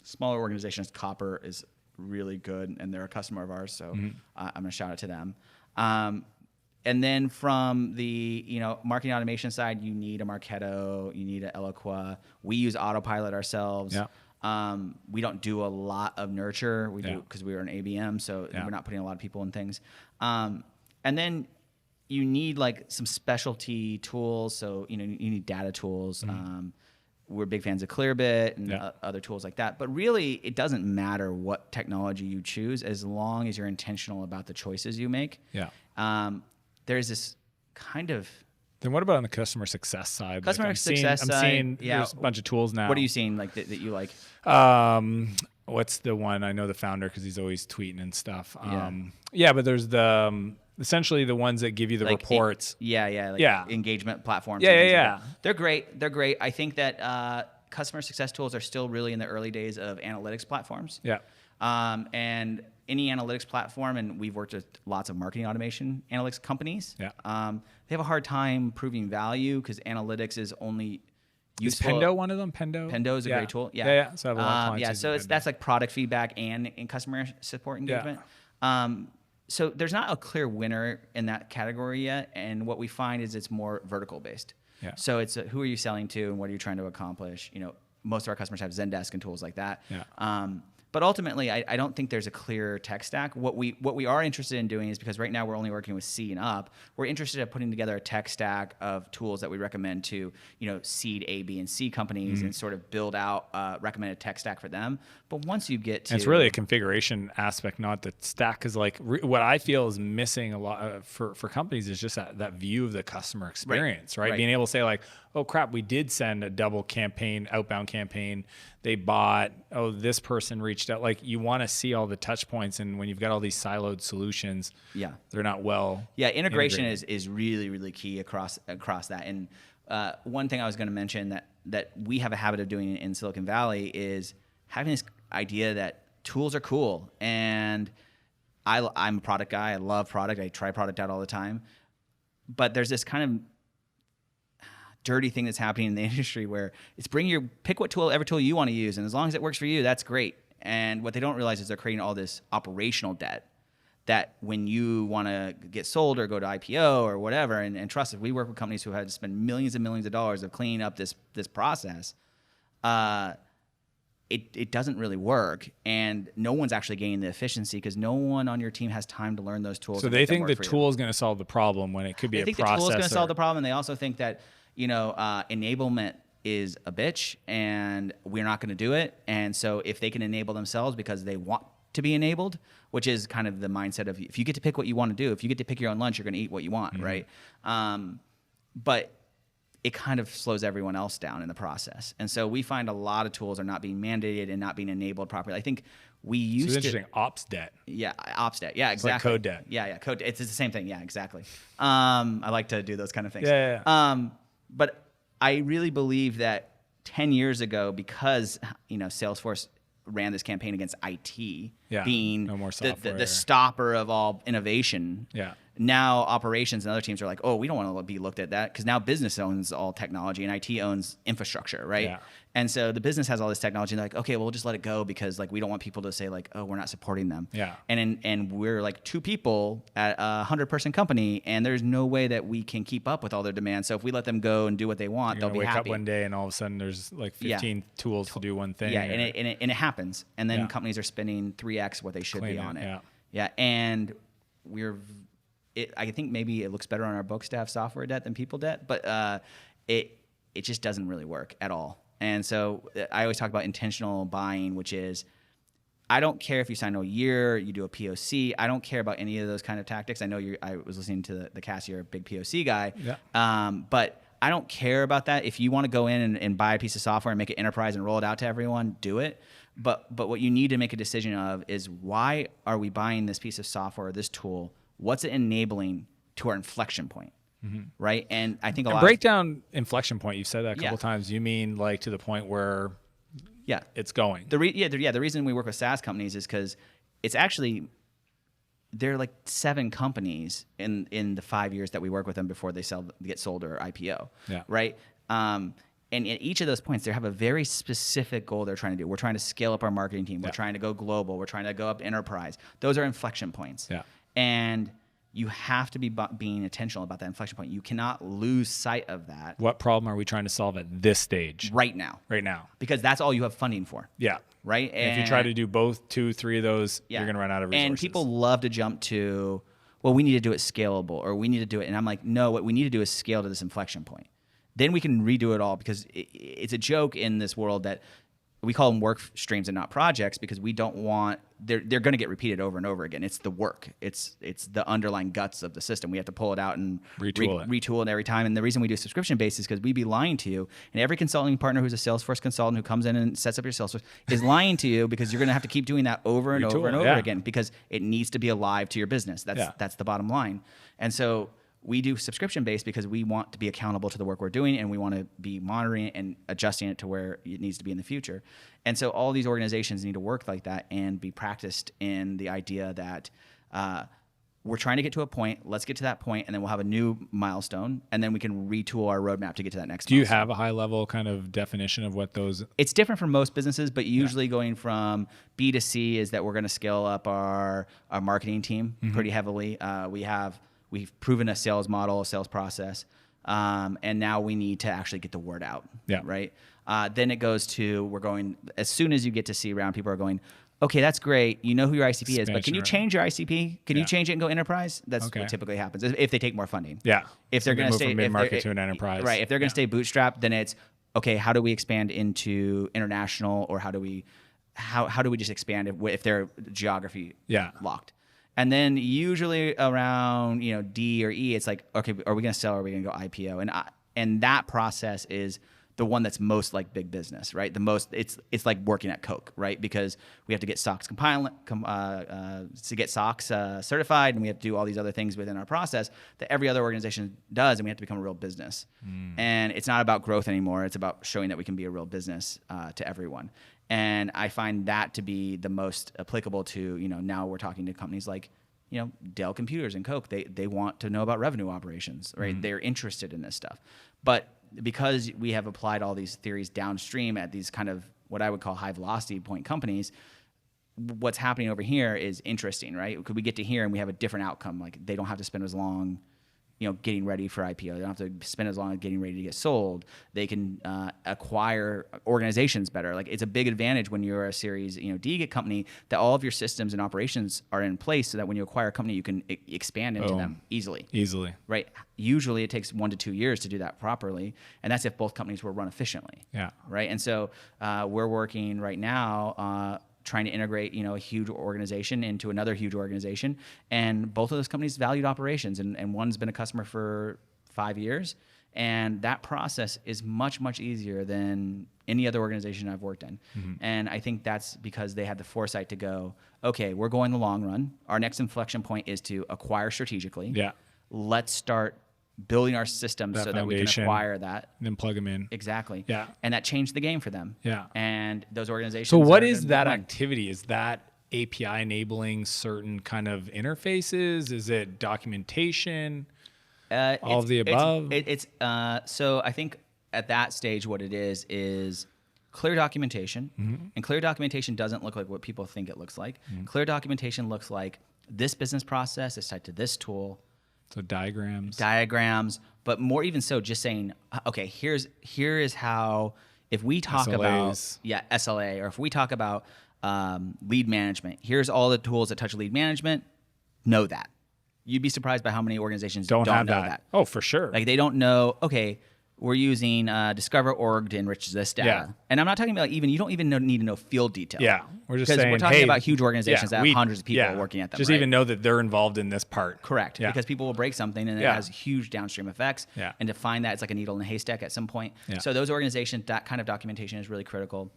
smaller organizations, Copper is really good, and they're a customer of ours, so I'm going to shout out to them. And then from the marketing automation side, you need a Marketo, you need an Eloqua. We use Autopilot ourselves. Yeah. We don't do a lot of nurture. We do because we are an ABM, so we're not putting a lot of people in things. And then you need like some specialty tools. So, you need data tools. We're big fans of Clearbit and other tools like that. But really, it doesn't matter what technology you choose as long as you're intentional about the choices you make. Yeah. There's this kind of... Then what about on the customer success side? Customer success side, I'm seeing there's a bunch of tools now. What are you seeing like that you like? What's the one? I know the founder because he's always tweeting and stuff. Yeah. But there's the... essentially the ones that give you the reports. Engagement platforms. Yeah. They're great. I think that customer success tools are still really in the early days of analytics platforms. Yeah. And any analytics platform, and we've worked with lots of marketing automation analytics companies. Yeah. They have a hard time proving value because analytics is only useful. Is Pendo one of them? Pendo is a great tool. Yeah. So I have a lot of clients so that's like product feedback and customer support engagement. So there's not a clear winner in that category yet, and what we find is it's more vertical based. Yeah. So it's who are you selling to and what are you trying to accomplish? Most of our customers have Zendesk and tools like that. Yeah. But ultimately, I don't think there's a clear tech stack. What we are interested in doing is, because right now we're only working with C and up, we're interested in putting together a tech stack of tools that we recommend to seed A, B, and C companies and sort of build out recommended tech stack for them. But once you get to... And it's really a configuration aspect, not the stack. Because what I feel is missing a lot for companies is just that view of the customer experience, right? Being able to say like, oh crap, we did send a double campaign, outbound campaign. They bought, this person reached out. Like, you want to see all the touch points, and when you've got all these siloed solutions, they're not well. Yeah, integration is really, really key across that. And one thing I was going to mention that we have a habit of doing in Silicon Valley is having this idea that tools are cool. And I'm a product guy. I love product. I try product out all the time. But there's this kind of dirty thing that's happening in the industry where it's pick whatever tool you want to use, and as long as it works for you, that's great. And what they don't realize is they're creating all this operational debt that when you want to get sold or go to IPO or whatever, and trust us, we work with companies who had to spend millions and millions of dollars of cleaning up this process. It doesn't really work, and no one's actually gaining the efficiency because no one on your team has time to learn those tools. So they think the tool is going to solve the problem when it could be a process. They think the tool is going to solve the problem, and they also think that enablement is a bitch, and we're not going to do it. And so if they can enable themselves because they want to be enabled, which is kind of the mindset of if you get to pick what you want to do, if you get to pick your own lunch, you're going to eat what you want, right? But it kind of slows everyone else down in the process. And so we find a lot of tools are not being mandated and not being enabled properly. I think we used to... It's interesting. Ops debt. Yeah, ops debt. Yeah, exactly. It's like code debt. Yeah, code debt. It's the same thing. Yeah, exactly. I like to do those kind of things. Yeah. But I really believe that 10 years ago, because Salesforce ran this campaign against IT Yeah, being no more the software. stopper of all innovation. Yeah. Now operations and other teams are like, oh, we don't want to be looked at that because now business owns all technology and IT owns infrastructure, right? Yeah. And so the business has all this technology and they're like, okay, well, we'll just let it go because like we don't want people to say like, oh, we're not supporting them. Yeah. And we're like 2 people at a 100-person company and there's no way that we can keep up with all their demands. So if we let them go and do what they want, You're they'll gonna be wake happy. up one day and all of a sudden there's like 15 tools to do one thing. Yeah, and it happens. And then Yeah. companies are spending 3x what they should be Claim it, on it. yeah. Yeah, and I think maybe it looks better on our books to have software debt than people debt, but it just doesn't really work at all. And so I always talk about intentional buying, which is I don't care if you sign a year, you do a POC. I don't care about any of those kind of tactics. I know I was listening to the cast. You're a big POC guy. Yeah. But I don't care about that. If you want to go in and buy a piece of software and make it enterprise and roll it out to everyone, do it. But what you need to make a decision of is why are we buying this piece of software, this tool? What's it enabling to our inflection point? Right? And I think break down inflection point. You've said that a couple Yeah. times. You mean like to the point where yeah. it's going. The reason we work with SaaS companies is because it's actually there are like 7 companies in the 5 years that we work with them before they get sold or IPO. Yeah. Right. And in each of those points, they have a very specific goal they're trying to do. We're trying to scale up our marketing team. We're Yeah. trying to go global. We're trying to go up enterprise. Those are inflection points. Yeah. And you have to be being intentional about that inflection point. You cannot lose sight of that What problem are we trying to solve at this stage? right now. Right now. Because that's all you have funding for. Yeah. Right. And if you try to do both, 2, 3 of those, you're going to run out of resources. And people love to jump to, well, we need to do it scalable or we need to do it. And I'm like, no, what we need to do is scale to this inflection point. Then we can redo it all because it's a joke in this world that we call them work streams and not projects because we don't want, they're going to get repeated over and over again. It's the work. It's the underlying guts of the system. We have to pull it out and retool it every time. And the reason we do subscription based is because we'd be lying to you. And every consulting partner who's a Salesforce consultant who comes in and sets up your Salesforce is lying to you because you're going to have to keep doing that over and over and over again because it needs to be alive to your business. That's the bottom line. And so we do subscription based because we want to be accountable to the work we're doing and we want to be monitoring it and adjusting it to where it needs to be in the future. And so all these organizations need to work like that and be practiced in the idea that we're trying to get to a point, let's get to that point, and then we'll have a new milestone, and then we can retool our roadmap to get to that next milestone. Do you have a high level kind of definition of what those... It's different from most businesses, but usually going from B to C is that we're going to scale up our marketing team pretty heavily. We've proven a sales model, a sales process, and now we need to actually get the word out. Yeah. Right. Then it goes to we're going as soon as you get to C round, people are going, okay, that's great. You know who your ICP is, but can you change your ICP? Can you change it and go enterprise? That's what typically happens if they take more funding. Yeah. If they're going to stay from mid-market to an enterprise. Right. If they're going to stay bootstrapped, then it's okay. How do we expand into international, or how do we just expand if they're geography locked? And then usually around D or E, it's like, okay, are we going to sell or are we going to go IPO? And that process is the one that's most like big business, right? It's like working at Coke, right? Because we have to get SOX to get SOX certified, and we have to do all these other things within our process that every other organization does, and we have to become a real business. And it's not about growth anymore; it's about showing that we can be a real business to everyone. And I find that to be the most applicable to, now we're talking to companies like, Dell Computers and Coke. They want to know about revenue operations, right? They're interested in this stuff. But because we have applied all these theories downstream at these kind of what I would call high velocity point companies, what's happening over here is interesting, right? Could we get to here and we have a different outcome? Like they don't have to spend as long getting ready for IPO. They don't have to spend as long as getting ready to get sold. They can acquire organizations better. Like it's a big advantage when you're a Series D company that all of your systems and operations are in place so that when you acquire a company, you can expand into them easily. Right? Usually it takes 1 to 2 years to do that properly. And that's if both companies were run efficiently. Yeah. Right? And so we're working right now trying to integrate, a huge organization into another huge organization. And both of those companies valued operations. And one's been a customer for 5 years. And that process is much, much easier than any other organization I've worked in. And I think that's because they had the foresight to go, okay, we're going the long run. Our next inflection point is to acquire strategically. Yeah. Let's start building our systems That so that we can foundation. acquire that. And then plug them in. Exactly. Yeah. And that changed the game for them. Yeah. And those organizations. So what are is gonna that win. activity? Is that API enabling certain kind of interfaces? Is it documentation? All of the above? So I think at that stage, what it is clear documentation. And clear documentation doesn't look like what people think it looks like. Clear documentation looks like this business process is tied to this tool. So diagrams. But more even so, just saying, okay, here is how, if we talk SLAs. about SLA, or if we talk about lead management, here's all the tools that touch lead management. Know that. You'd be surprised by how many organizations don't have know that. Oh, for sure. Like they don't know, okay, we're using Discover.org to enrich this data. Yeah. And I'm not talking about you don't even need to know field detail. Yeah. We're just because saying, we're talking hey, about huge organizations that have hundreds of people working at them. Just right? even know that they're involved in this part. Correct. Yeah. Because people will break something and it has huge downstream effects. Yeah. And to find that, it's like a needle in a haystack at some point. Yeah. So those organizations, that kind of documentation is really critical.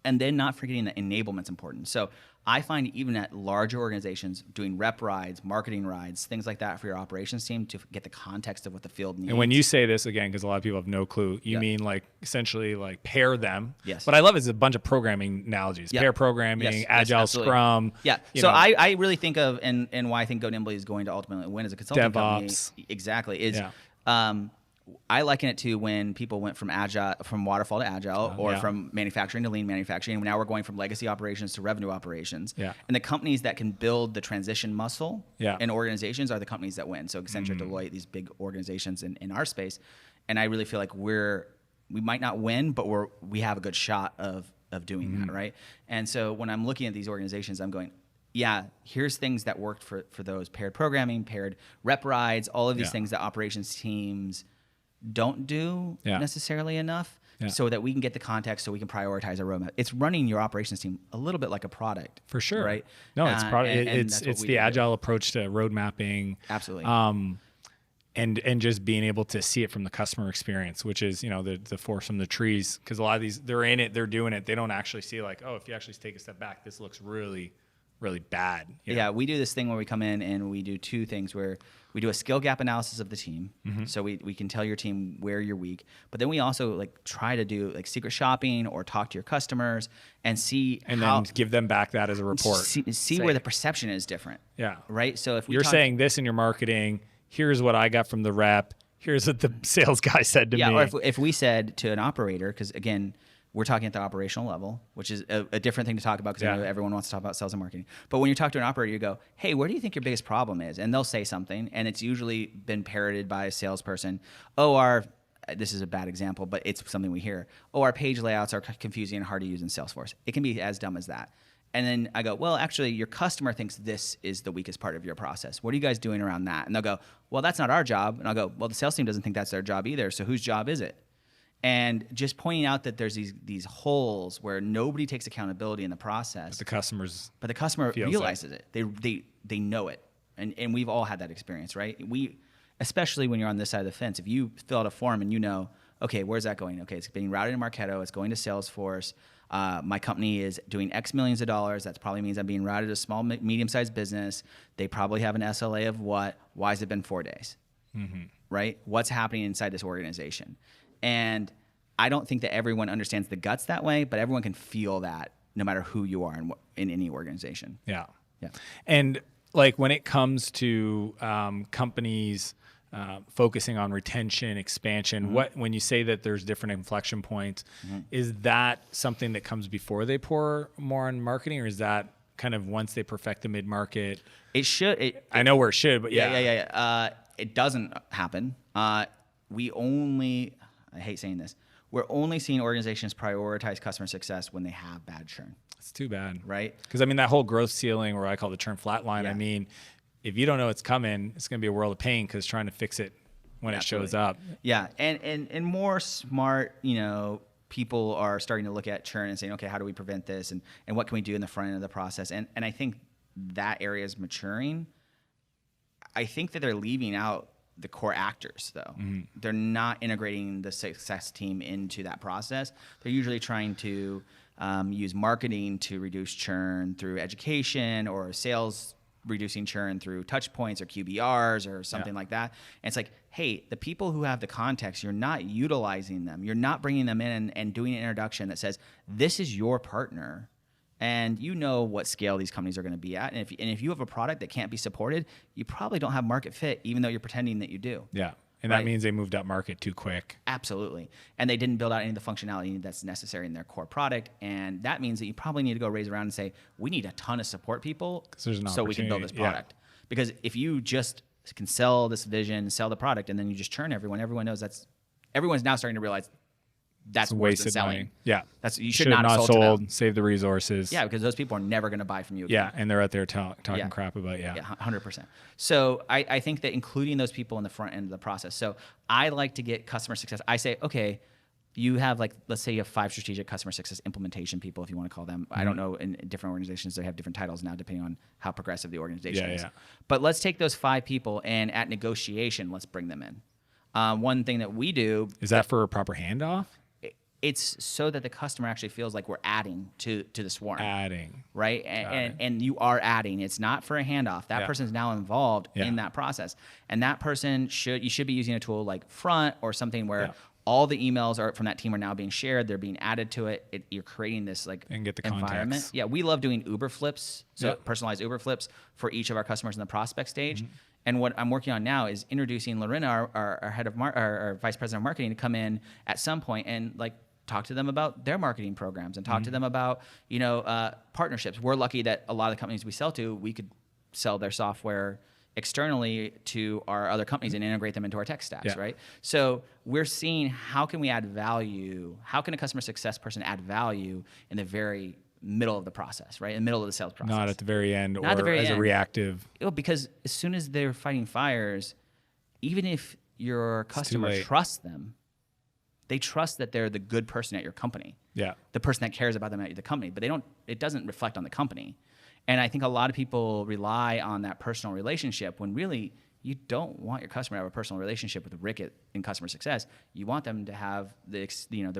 And then not forgetting that enablement's important. So I find even at larger organizations doing rep rides, marketing rides, things like that for your operations team to get the context of what the field needs. And when you say this again, because a lot of people have no clue, you mean like essentially like pair them. Yes. What I love is a bunch of programming analogies. Yeah. Pair programming, Yes, agile absolutely. scrum. Yeah. So I really think of and why I think Go Nimbly is going to ultimately win as a consulting DevOps. company. Exactly. Is I liken it to when people went from waterfall to agile, or from manufacturing to lean manufacturing. And now we're going from legacy operations to revenue operations. Yeah. And the companies that can build the transition muscle Yeah. in organizations are the companies that win. So Accenture, Deloitte, these big organizations in our space. And I really feel like we might not win, but we have a good shot of doing that, right? And so when I'm looking at these organizations, I'm going, yeah, here's things that worked for those paired programming, paired rep rides, all of these things that operations teams don't do necessarily enough, so that we can get the context, so we can prioritize our roadmap. It's running your operations team a little bit like a product, For sure. right? No, it's that's what it's we the do. agile approach to road mapping. Absolutely. And just being able to see it from the customer experience, which is, the forest from the trees. Because a lot of these, they're in it, they're doing it. They don't actually see like, oh, if you actually take a step back, this looks really, really bad. Yeah, we do this thing where we come in and we do two things, where we do a skill gap analysis of the team. So we can tell your team where you're weak, but then we also like try to do like secret shopping or talk to your customers and see then give them back that as a report. See where the perception is different. Yeah. Right. So if You're saying this in your marketing, here's what I got from the rep. Here's what the sales guy said to me. or if we said to an operator, because again, we're talking at the operational level, which is a different thing to talk about, because I know everyone wants to talk about sales and marketing. But when you talk to an operator, you go, hey, where do you think your biggest problem is? And they'll say something, and it's usually been parroted by a salesperson. This is a bad example, but it's something we hear. Our page layouts are confusing and hard to use in Salesforce. It can be as dumb as that. And then I go, well, actually, your customer thinks this is the weakest part of your process. What are you guys doing around that? And they'll go, well, that's not our job. And I'll go, well, the sales team doesn't think that's their job either. So whose job is it? And just pointing out that there's these holes where nobody takes accountability in the process. The customers. But the customer feels realizes it. They know it. And we've all had that experience, right? Especially when you're on this side of the fence, if you fill out a form and you know, okay, where's that going? Okay, it's being routed in Marketo. It's going to Salesforce. My company is doing X millions of dollars. That probably means I'm being routed to a small, medium-sized business. They probably have an SLA of what? Why has it been 4 days? Right? What's happening inside this organization? And I don't think that everyone understands the guts that way, but everyone can feel that no matter who you are in any organization. Yeah. Yeah. And like when it comes to companies focusing on retention, expansion, when you say that there's different inflection points, is that something that comes before they pour more on marketing, or is that kind of once they perfect the mid-market? It should. I know where it should, but It doesn't happen. I hate saying this, we're only seeing organizations prioritize customer success when they have bad churn. It's too bad. Right? Because I mean, that whole growth ceiling, or I call the churn flat line, Yeah. I mean, if you don't know it's coming, it's going to be a world of pain, because trying to fix it when it shows up. Yeah, and more smart, people are starting to look at churn and saying, okay, how do we prevent this, and what can we do in the front end of the process? And I think that area is maturing. I think that they're leaving out the core actors, though. They're not integrating the success team into that process. They're usually trying to use marketing to reduce churn through education, or sales reducing churn through touch points or QBRs or something like that. And it's like, hey, the people who have the context, you're not utilizing them. You're not bringing them in and doing an introduction that says, this is your partner. And you know what scale these companies are going to be at. And if you have a product that can't be supported, you probably don't have market fit, even though you're pretending that you do. Yeah. And Right. that means they moved up market too quick. Absolutely. And they didn't build out any of the functionality that's necessary in their core product. And that means that you probably need to go raise around and say, we need a ton of support people there's an so we can build this product. Because if you just can sell this vision, sell the product, and then you just churn everyone knows everyone's now starting to realize that's worth the selling. Money. Yeah. You should not have sold to them. Save the resources. Yeah, because those people are never going to buy from you again. Yeah, and they're out there talking crap about, Yeah, 100%. So I think that including those people in the front end of the process. So I like to get customer success. I say, okay, you have let's say you have 5 strategic customer success implementation people, if you want to call them. Mm-hmm. I don't know, in different organizations, they have different titles now depending on how progressive the organization is. But let's take those 5 people and at negotiation, let's bring them in. One thing that we do. Is that for a proper handoff? It's so that the customer actually feels like we're adding to the swarm. Adding. Right? And you are adding. It's not for a handoff. That person's now involved in that process. And that person you should be using a tool like Front or something where all the emails from that team are now being shared. They're being added to it. You're creating this and get the environment. Context. Yeah, we love doing Uber flips, personalized Uber flips for each of our customers in the prospect stage. Mm-hmm. And what I'm working on now is introducing Lorena, our head of our vice president of marketing, to come in at some point and talk to them about their marketing programs and talk to them about partnerships. We're lucky that a lot of the companies we sell to, we could sell their software externally to our other companies and integrate them into our tech stacks, right? So we're seeing how can we add value? How can a customer success person add value in the very middle of the process, right? In the middle of the sales process. Not at the very end Not or as a reactive. Because as soon as they're fighting fires, even if your customer trusts them, they trust that they're the good person at your company. Yeah. The person that cares about them at the company, but it doesn't reflect on the company. And I think a lot of people rely on that personal relationship when really you don't want your customer to have a personal relationship with Rick in customer success. You want them to have the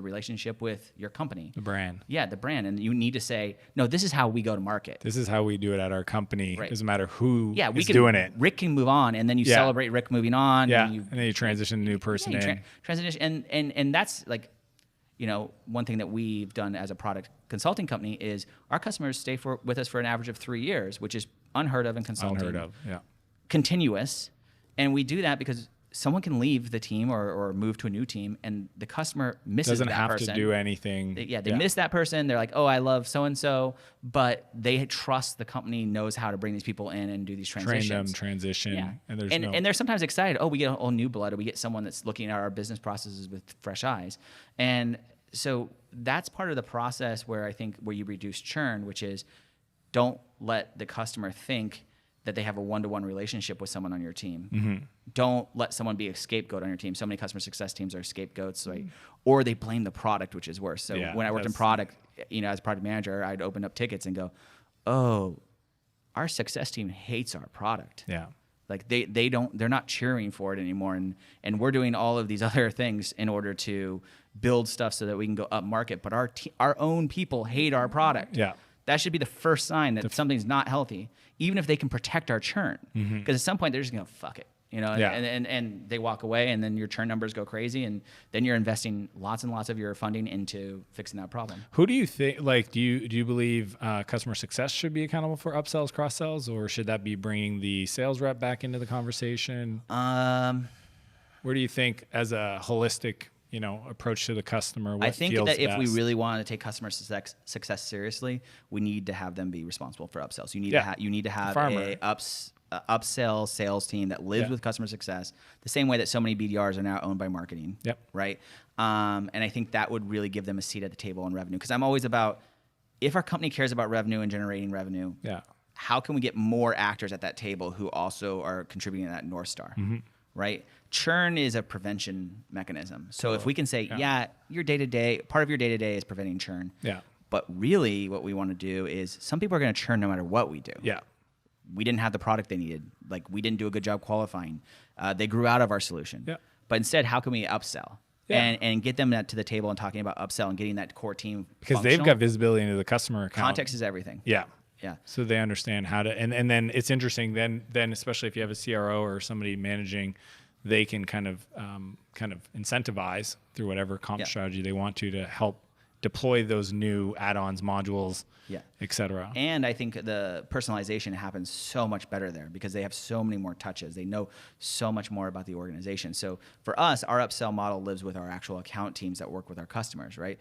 relationship with your company. The brand. Yeah, the brand. And you need to say, no, this is how we go to market. This is how we do it at our company. Right. Doesn't matter who is doing it. Rick can move on, and then you celebrate Rick moving on. Yeah, and then you transition a new person in. Transition, and that's one thing that we've done as a product consulting company is our customers stay with us for an average of 3 years, which is unheard of in consulting. Unheard of, yeah. Continuous. And we do that because someone can leave the team or move to a new team, and the customer misses that person. Doesn't have to do anything. They miss that person. They're like, oh, I love so-and-so, but they trust the company knows how to bring these people in and do these transitions. Train them, transition. Yeah. And they're sometimes excited. Oh, we get a new blood, or we get someone that's looking at our business processes with fresh eyes. And so that's part of the process where you reduce churn, which is don't let the customer think that they have a one-to-one relationship with someone on your team. Mm-hmm. Don't let someone be a scapegoat on your team. So many customer success teams are scapegoats, right? Or they blame the product, which is worse. So when I worked in product, as product manager, I'd open up tickets and go, oh, our success team hates our product. Yeah. They're not cheering for it anymore. And we're doing all of these other things in order to build stuff so that we can go up market. But our own people hate our product. Yeah. That should be the first sign that something's not healthy, even if they can protect our churn. Because at some point they're just gonna fuck it, and they walk away, and then your churn numbers go crazy, and then you're investing lots and lots of your funding into fixing that problem. Who do you think? Do you believe customer success should be accountable for upsells, cross sells, or should that be bringing the sales rep back into the conversation? Where do you think, as a holistic approach to the customer? I think that if we really want to take customer success seriously, we need to have them be responsible for upsells. You need to have a upsell sales team that lives with customer success, the same way that so many BDRs are now owned by marketing. Yep. Right. And I think that would really give them a seat at the table on revenue, because I'm always about, if our company cares about revenue and generating revenue, how can we get more actors at that table who also are contributing to that North Star? Mm-hmm. Right? Churn is a prevention mechanism. So if we can say, your day-to-day, part of your day-to-day is preventing churn. Yeah. But really what we want to do is, some people are going to churn no matter what we do. Yeah. We didn't have the product they needed. We didn't do a good job qualifying. They grew out of our solution. Yeah. But instead, how can we upsell? Yeah. And get them to the table and talking about upsell and getting that core team because they've got visibility into the customer account. Context is everything. Yeah. Yeah. So they understand how to, and then it's interesting then especially if you have a CRO or somebody managing they can kind of incentivize through whatever comp strategy they want to help deploy those new add-ons, modules, et cetera. And I think the personalization happens so much better there because they have so many more touches. They know so much more about the organization. So for us, our upsell model lives with our actual account teams that work with our customers, right?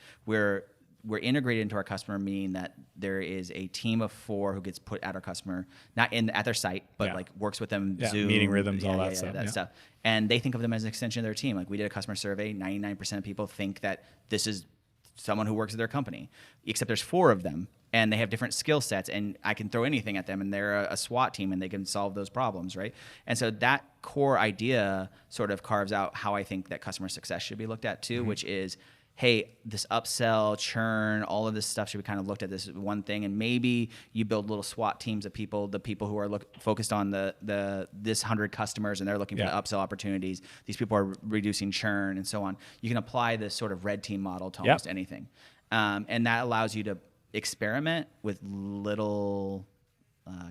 We're integrated into our customer, meaning that there is a team of 4 who gets put at our customer, not at their site, but like works with them, Zoom, meeting rhythms, all that stuff. Stuff. And they think of them as an extension of their team. Like we did a customer survey, 99% of people think that this is someone who works at their company, except there's 4 of them and they have different skill sets and I can throw anything at them and they're a SWAT team and they can solve those problems, right? And so that core idea sort of carves out how I think that customer success should be looked at too, which is, hey, this upsell, churn, all of this stuff should be kind of looked at this one thing, and maybe you build little SWAT teams of people, the people who are focused on this 100 customers, and they're looking for the upsell opportunities. These people are reducing churn and so on. You can apply this sort of red team model to almost anything, and that allows you to experiment with little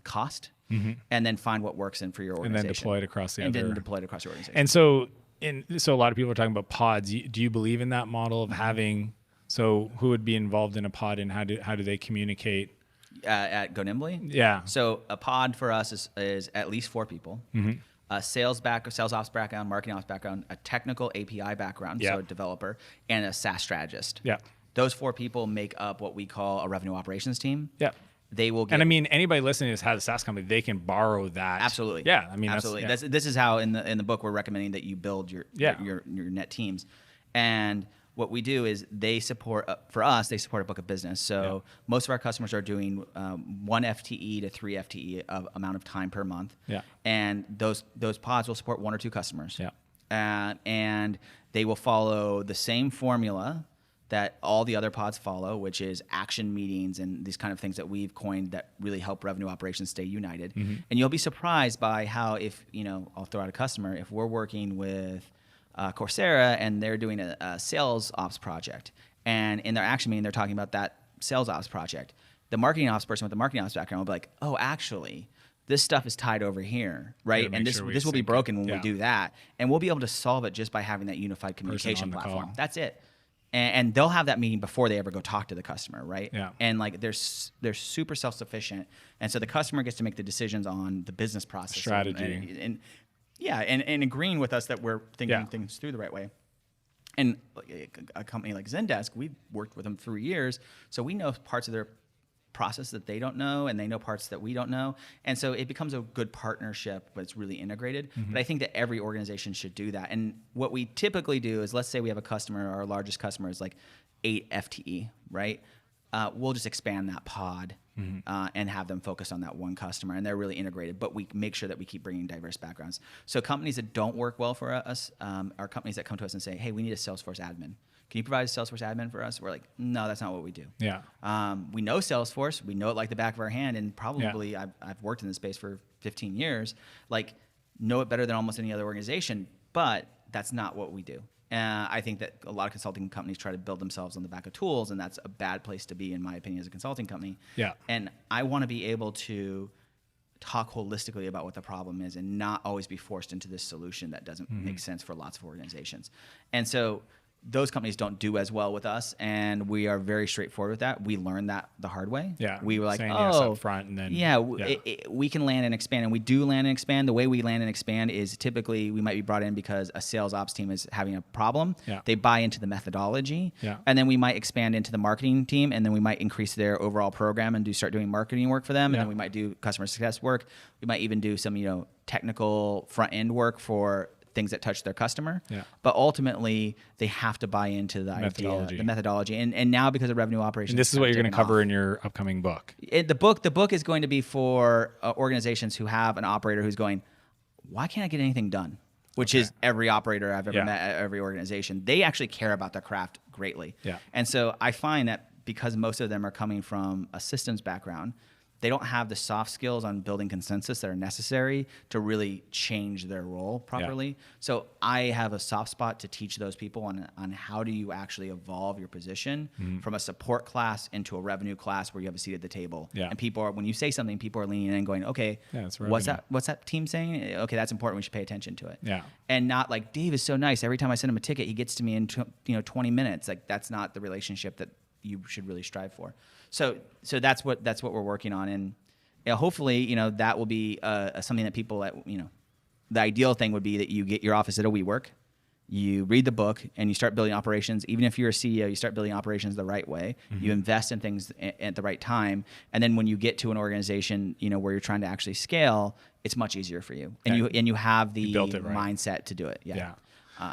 cost, and then find what works in for your organization, and then deploy it across the organization. And so a lot of people are talking about pods. Do you believe in that model of having, so who would be involved in a pod and how do they communicate? At Go Nimbly? Yeah. So a pod for us is at least 4 people. A sales ops background, marketing ops background, a technical API background, so a developer, and a SaaS strategist. Yeah. Those 4 people make up what we call a revenue operations team. Yeah. They will get, and I mean, anybody listening who has a SaaS company, they can borrow that. Absolutely. Yeah. I mean, absolutely. This is how in the book we're recommending that you build your net teams. And what we do is they support, for us, they support a book of business. So most of our customers are doing 1 FTE to 3 FTE of amount of time per month. Yeah. And those pods will support 1 or 2 customers. Yeah. And they will follow the same formula that all the other pods follow, which is action meetings and these kind of things that we've coined that really help revenue operations stay united. And you'll be surprised by how, if, I'll throw out a customer, if we're working with Coursera and they're doing a sales ops project, and in their action meeting, they're talking about that sales ops project, the marketing ops person with the marketing ops background will be like, oh, actually, this stuff is tied over here, right? And this will be broken when we do that. And we'll be able to solve it just by having that unified communication platform. That's it. And they'll have that meeting before they ever go talk to the customer, right? Yeah. And like they're super self-sufficient, and so the customer gets to make the decisions on the business process, strategy, and agreeing with us that we're thinking things through the right way. And a company like Zendesk, we've worked with them for years, so we know parts of their process that they don't know, and they know parts that we don't know, and so it becomes a good partnership, but it's really integrated. But I think that every organization should do that. And what we typically do is, let's say we have a customer, our largest customer is like 8 FTE, right? We'll just expand that pod and have them focus on that one customer, and they're really integrated, but we make sure that we keep bringing diverse backgrounds. So companies that don't work well for us are companies that come to us and say, hey, we need a Salesforce admin. Can you provide a Salesforce admin for us? We're like, no, that's not what we do. Yeah. We know Salesforce. We know it like the back of our hand. And probably I've worked in this space for 15 years, like know it better than almost any other organization, but that's not what we do. I think that a lot of consulting companies try to build themselves on the back of tools, and that's a bad place to be, in my opinion, as a consulting company. Yeah. And I want to be able to talk holistically about what the problem is and not always be forced into this solution that doesn't make sense for lots of organizations. And so those companies don't do as well with us, and we are very straightforward with that. We learned that the hard way. Yeah, we were like, saying yes up front, and then we can land and expand, and we do land and expand. The way we land and expand is typically we might be brought in because a sales ops team is having a problem. Yeah. They buy into the methodology, and then we might expand into the marketing team, and then we might increase their overall program and start doing marketing work for them, and then we might do customer success work. We might even do some technical front end work for things that touch their customer. Yeah. But ultimately, they have to buy into the methodology. And now, because of revenue operations, and this is what you're going to cover in your upcoming book. The book is going to be for organizations who have an operator who's going, why can't I get anything done? Which is every operator I've ever met at every organization. They actually care about their craft greatly. Yeah. And so I find that because most of them are coming from a systems background, they don't have the soft skills on building consensus that are necessary to really change their role properly. So I have a soft spot to teach those people on how do you actually evolve your position from a support class into a revenue class where you have a seat at the table. And people are, when you say something, people are leaning in and going, okay, what's that team saying? Okay, that's important. We should pay attention to it. And not like, Dave is so nice. Every time I send him a ticket, he gets to me in 20 minutes. Like, that's not the relationship that you should really strive for. So that's what we're working on, and hopefully that will be something that people the ideal thing would be that you get your office at a WeWork, you read the book, and you start building operations. Even if you're a CEO, you start building operations the right way. You invest in things at the right time, and then when you get to an organization where you're trying to actually scale, it's much easier for you, and you have the mindset to do it.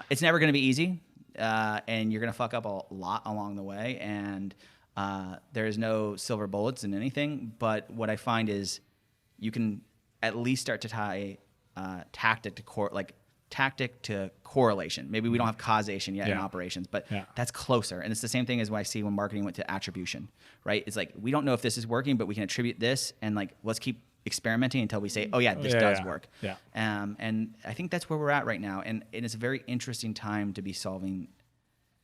It's never going to be easy, and you're going to fuck up a lot along the way, and there's no silver bullets in anything, but what I find is you can at least start to tie tactic to correlation. Maybe we don't have causation yet in operations, but that's closer. And it's the same thing as what I see when marketing went to attribution, right? It's like, we don't know if this is working, but we can attribute this, and like, let's keep experimenting until we say, oh yeah, this does work. And I think that's where we're at right now. And it's a very interesting time to be solving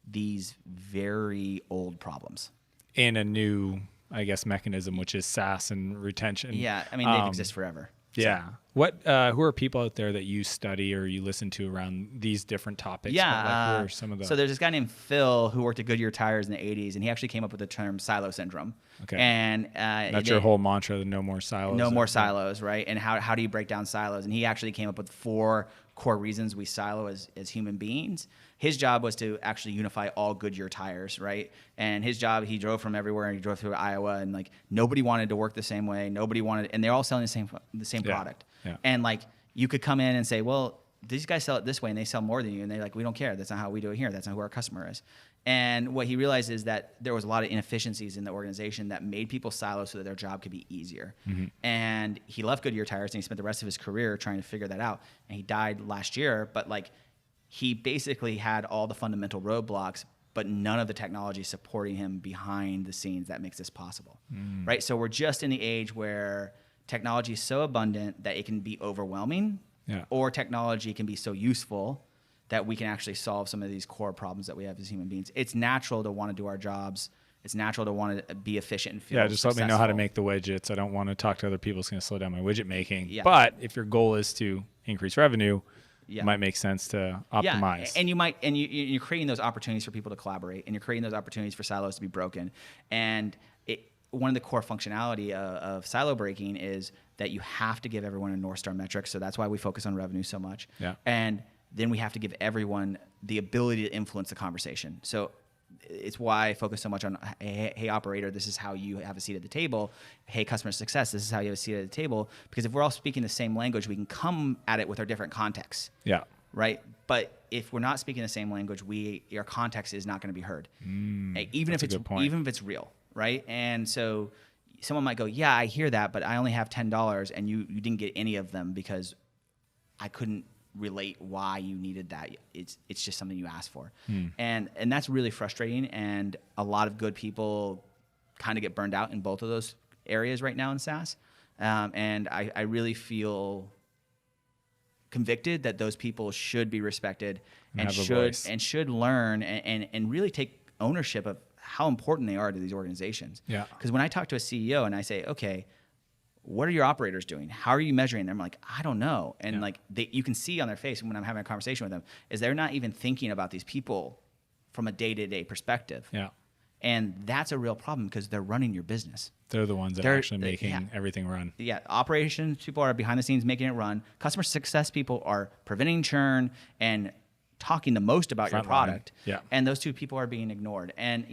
these very old problems. In a new, I guess, mechanism, which is SaaS and retention. Yeah, I mean, they've existed forever. Yeah. What? Who are people out there that you study or you listen to around these different topics? Yeah. Who are some of the... So there's this guy named Phil who worked at Goodyear Tires in the 80s, and he actually came up with the term silo syndrome. Okay. And that's your whole mantra, the no more silos. No more silos, right? And how do you break down silos? And he actually came up with 4 core reasons we silo as human beings. His job was to actually unify all Goodyear tires, right? And his job, he drove from everywhere, and he drove through Iowa, and like, nobody wanted to work the same way. Nobody wanted, and they're all selling the same product. And like, you could come in and say, well, these guys sell it this way, and they sell more than you, and they're like, we don't care. That's not how we do it here. That's not who our customer is. And what he realized is that there was a lot of inefficiencies in the organization that made people silo so that their job could be easier. And he left Goodyear Tires, and he spent the rest of his career trying to figure that out. And he died last year, but like, he basically had all the fundamental roadblocks, but none of the technology supporting him behind the scenes that makes this possible, right? So we're just in the age where technology is so abundant that it can be overwhelming, or technology can be so useful that we can actually solve some of these core problems that we have as human beings. It's natural to want to do our jobs. It's natural to want to be efficient and feel just successful. Let me know how to make the widgets. I don't want to talk to other people. It's going to slow down my widget making. But if your goal is to increase revenue, it might make sense to optimize. And you're creating those opportunities for people to collaborate, and you're creating those opportunities for silos to be broken. And one of the core functionality of silo breaking is that you have to give everyone a North Star metric. So that's why we focus on revenue so much. And then we have to give everyone the ability to influence the conversation. So it's why I focus so much on, hey, operator, this is how you have a seat at the table. Hey, customer success, this is how you have a seat at the table. Because if we're all speaking the same language, we can come at it with our different contexts. Right? But if we're not speaking the same language, our context is not going to be heard. Even if it's real, right? And so someone might go, yeah, I hear that, but I only have $10, and you didn't get any of them because I couldn't relate why you needed that. It's just something you asked for. And that's really frustrating, and a lot of good people kind of get burned out in both of those areas right now in SaaS. And I really feel convicted that those people should be respected and should learn and really take ownership of how important they are to these organizations. Because when I talk to a CEO and I say, okay, what are your operators doing? How are you measuring them? I'm like, I don't know. And like, you can see on their face when I'm having a conversation with them is they're not even thinking about these people from a day-to-day perspective. And that's a real problem because they're running your business. They're the ones that are actually making everything run. Operations people are behind the scenes making it run. Customer success people are preventing churn and talking the most about your product. And those two people are being ignored. And,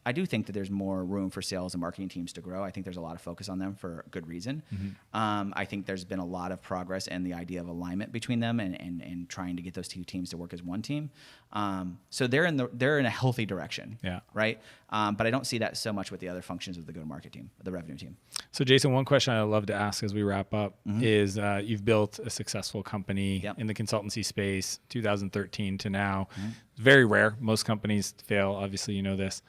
I do think that there's more room for sales and marketing teams to grow. I think there's a lot of focus on them for good reason. I think there's been a lot of progress and the idea of alignment between them and trying to get those two teams to work as one team. So they're in a healthy direction, right? But I don't see that so much with the other functions of the go-to-market team, the revenue team. So Jason, one question I'd love to ask as we wrap up is you've built a successful company in the consultancy space, 2013 to now. It's very rare. Most companies fail. Obviously, you know this.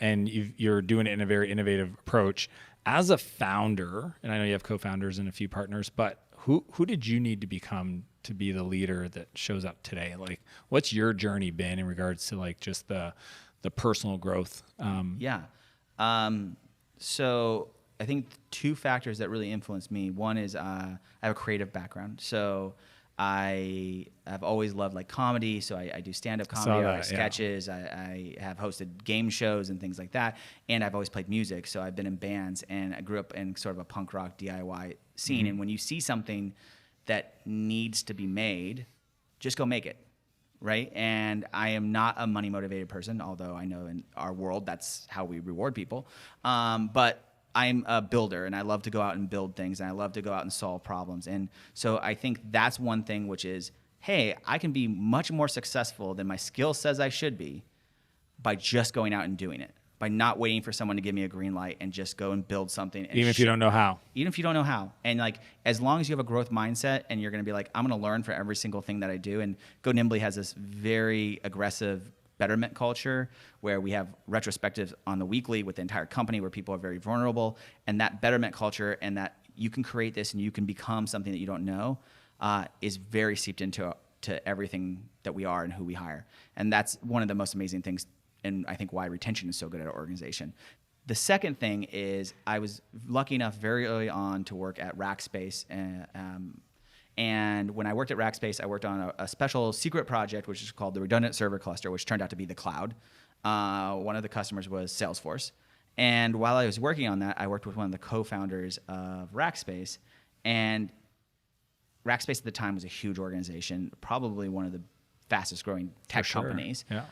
And you're doing it in a very innovative approach. As a founder, and I know you have co-founders and a few partners, but who did you need to become to be the leader that shows up today? Like, what's your journey been in regards to like just the personal growth? So I think two factors that really influenced me. One is I have a creative background, so I have always loved like comedy. So I do stand-up comedy, I write sketches. I have hosted game shows and things like that. And I've always played music. So I've been in bands, and I grew up in sort of a punk rock DIY scene. Mm-hmm. And when you see something that needs to be made, just go make it. Right. And I am not a money motivated person, although I know in our world that's how we reward people. But I'm a builder, and I love to go out and build things, and I love to go out and solve problems. And so I think that's one thing, which is, hey, I can be much more successful than my skill says I should be by just going out and doing it, by not waiting for someone to give me a green light and just go and build something. And even if you don't know how. Even if you don't know how. And like, as long as you have a growth mindset and you're going to be like, I'm going to learn for every single thing that I do. And Go Nimbly has this very aggressive betterment culture where we have retrospectives on the weekly with the entire company where people are very vulnerable, and that betterment culture and that you can create this and you can become something that you don't know is very seeped into everything that we are and who we hire. And that's one of the most amazing things, and I think why retention is so good at our organization. The second thing is I was lucky enough very early on to work at Rackspace, and when I worked at Rackspace, I worked on a special secret project, which is called the Redundant Server Cluster, which turned out to be the cloud. One of the customers was Salesforce. And while I was working on that, I worked with one of the co-founders of Rackspace. And Rackspace at the time was a huge organization, probably one of the fastest growing tech companies. Yeah.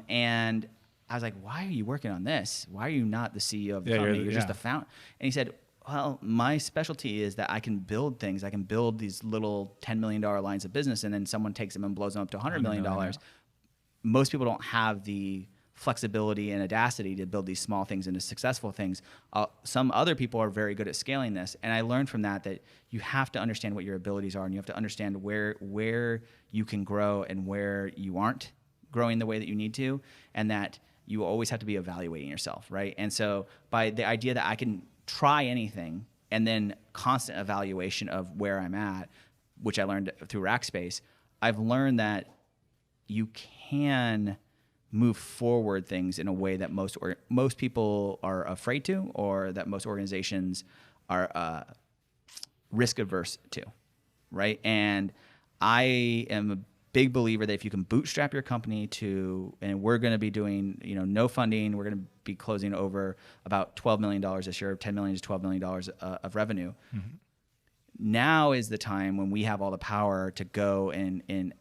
And I was like, why are you working on this? Why are you not the CEO of the company? You're just the founder. And he said, well, my specialty is that I can build things. I can build these little $10 million lines of business, and then someone takes them and blows them up to $100 million. Most people don't have the flexibility and audacity to build these small things into successful things. Some other people are very good at scaling this. And I learned from that you have to understand what your abilities are, and you have to understand where you can grow and where you aren't growing the way that you need to, and that you always have to be evaluating yourself, right? And so by the idea that I can try anything and then constant evaluation of where I'm at, which I learned through Rackspace, I've learned that you can move forward things in a way that most people are afraid to, or that most organizations are risk averse to, right? And I am a big believer that if you can bootstrap your company and we're going to be doing, no funding, we're going to be closing over about $12 million this year, $10 million to $12 million of revenue. Mm-hmm. Now is the time when we have all the power to go and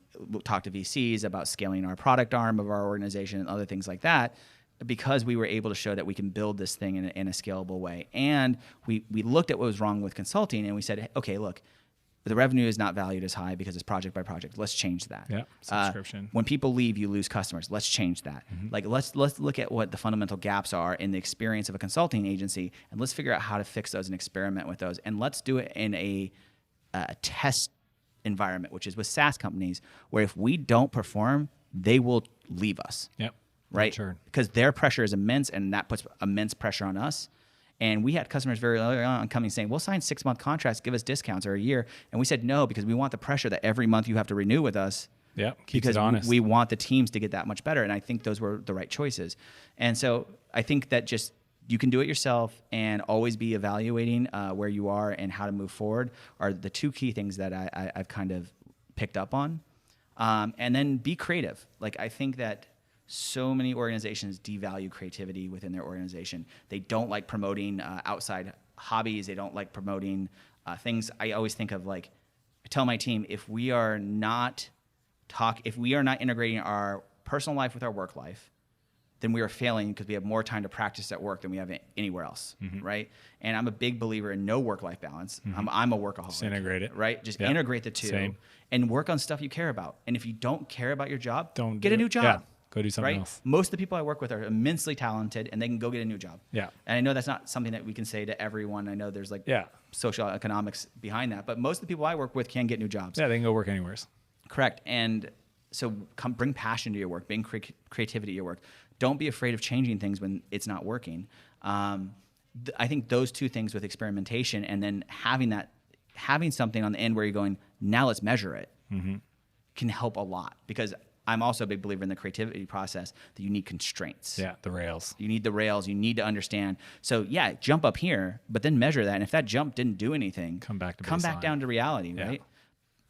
talk to VCs about scaling our product arm of our organization and other things like that, because we were able to show that we can build this thing in a scalable way. And we looked at what was wrong with consulting, and we said, okay, look, the revenue is not valued as high because it's project by project. Let's change that. Yeah, subscription. When people leave, you lose customers. Let's change that. Mm-hmm. Like let's look at what the fundamental gaps are in the experience of a consulting agency, and let's figure out how to fix those and experiment with those. And let's do it in a test environment, which is with SaaS companies, where if we don't perform, they will leave us. Yep. Right? Sure. Because their pressure is immense, and that puts immense pressure on us. And we had customers very early on coming saying, we'll sign 6-month contracts, give us discounts, or a year. And we said no, because we want the pressure that every month you have to renew with us. Yeah, because it honest. We want the teams to get that much better. And I think those were the right choices. And so I think that just you can do it yourself and always be evaluating where you are and how to move forward are the two key things that I've kind of picked up on. And then be creative. Like, I think that so many organizations devalue creativity within their organization. They don't like promoting outside hobbies. They don't like promoting things. I always think of, like, I tell my team, if we are not integrating our personal life with our work life, then we are failing, because we have more time to practice at work than we have anywhere else, mm-hmm. right? And I'm a big believer in no work-life balance. Mm-hmm. I'm a workaholic. Just integrate it. Right? Just integrate the two. Same. And work on stuff you care about. And if you don't care about your job, get a new job. Yeah. Go do something else. Most of the people I work with are immensely talented, and they can go get a new job. Yeah. And I know that's not something that we can say to everyone. I know there's social economics behind that, but most of the people I work with can get new jobs. Yeah, they can go work anywhere. Correct. And so bring passion to your work, bring creativity to your work. Don't be afraid of changing things when it's not working. I think those two things with experimentation and then having something on the end where you're going, now let's measure it, can help a lot, because I'm also a big believer in the creativity process that you need constraints. Yeah, the rails. You need the rails. You need to understand. So yeah, jump up here, but then measure that. And if that jump didn't do anything, come back down to reality, right?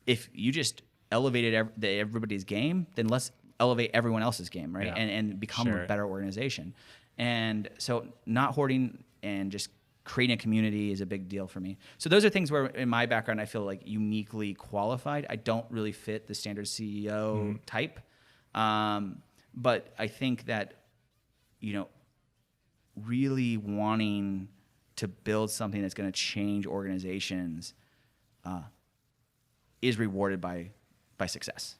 If you just elevated everybody's game, then let's elevate everyone else's game, right? And become a better organization. And so not hoarding and just creating a community is a big deal for me. So those are things where in my background, I feel like uniquely qualified. I don't really fit the standard CEO type. But I think that, really wanting to build something that's going to change organizations is rewarded by success,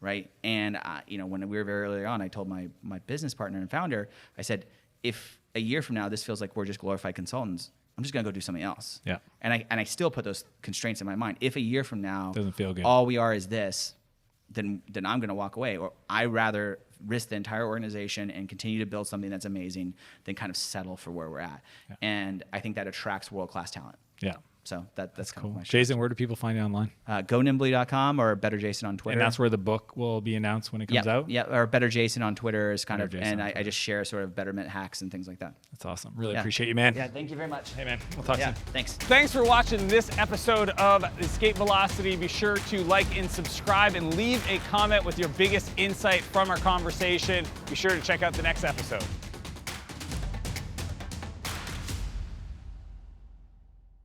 right? And when we were very early on, I told my business partner and founder, I said, if a year from now this feels like we're just glorified consultants, I'm just gonna go do something else. Yeah. And I still put those constraints in my mind. If a year from now doesn't feel good, all we are is this, then I'm gonna walk away. Or I rather risk the entire organization and continue to build something that's amazing than kind of settle for where we're at. Yeah. And I think that attracts world-class talent. Yeah. So that's cool. My Jason, where do people find you online? GoNimbly.com or Better Jason on Twitter. And that's where the book will be announced when it comes out? Yeah, or Better Jason on Twitter is kind of, and I just share sort of betterment hacks and things like that. That's awesome. Really appreciate you, man. Yeah, thank you very much. Hey, man. We'll talk soon. Thanks. Thanks for watching this episode of Escape Velocity. Be sure to like and subscribe and leave a comment with your biggest insight from our conversation. Be sure to check out the next episode.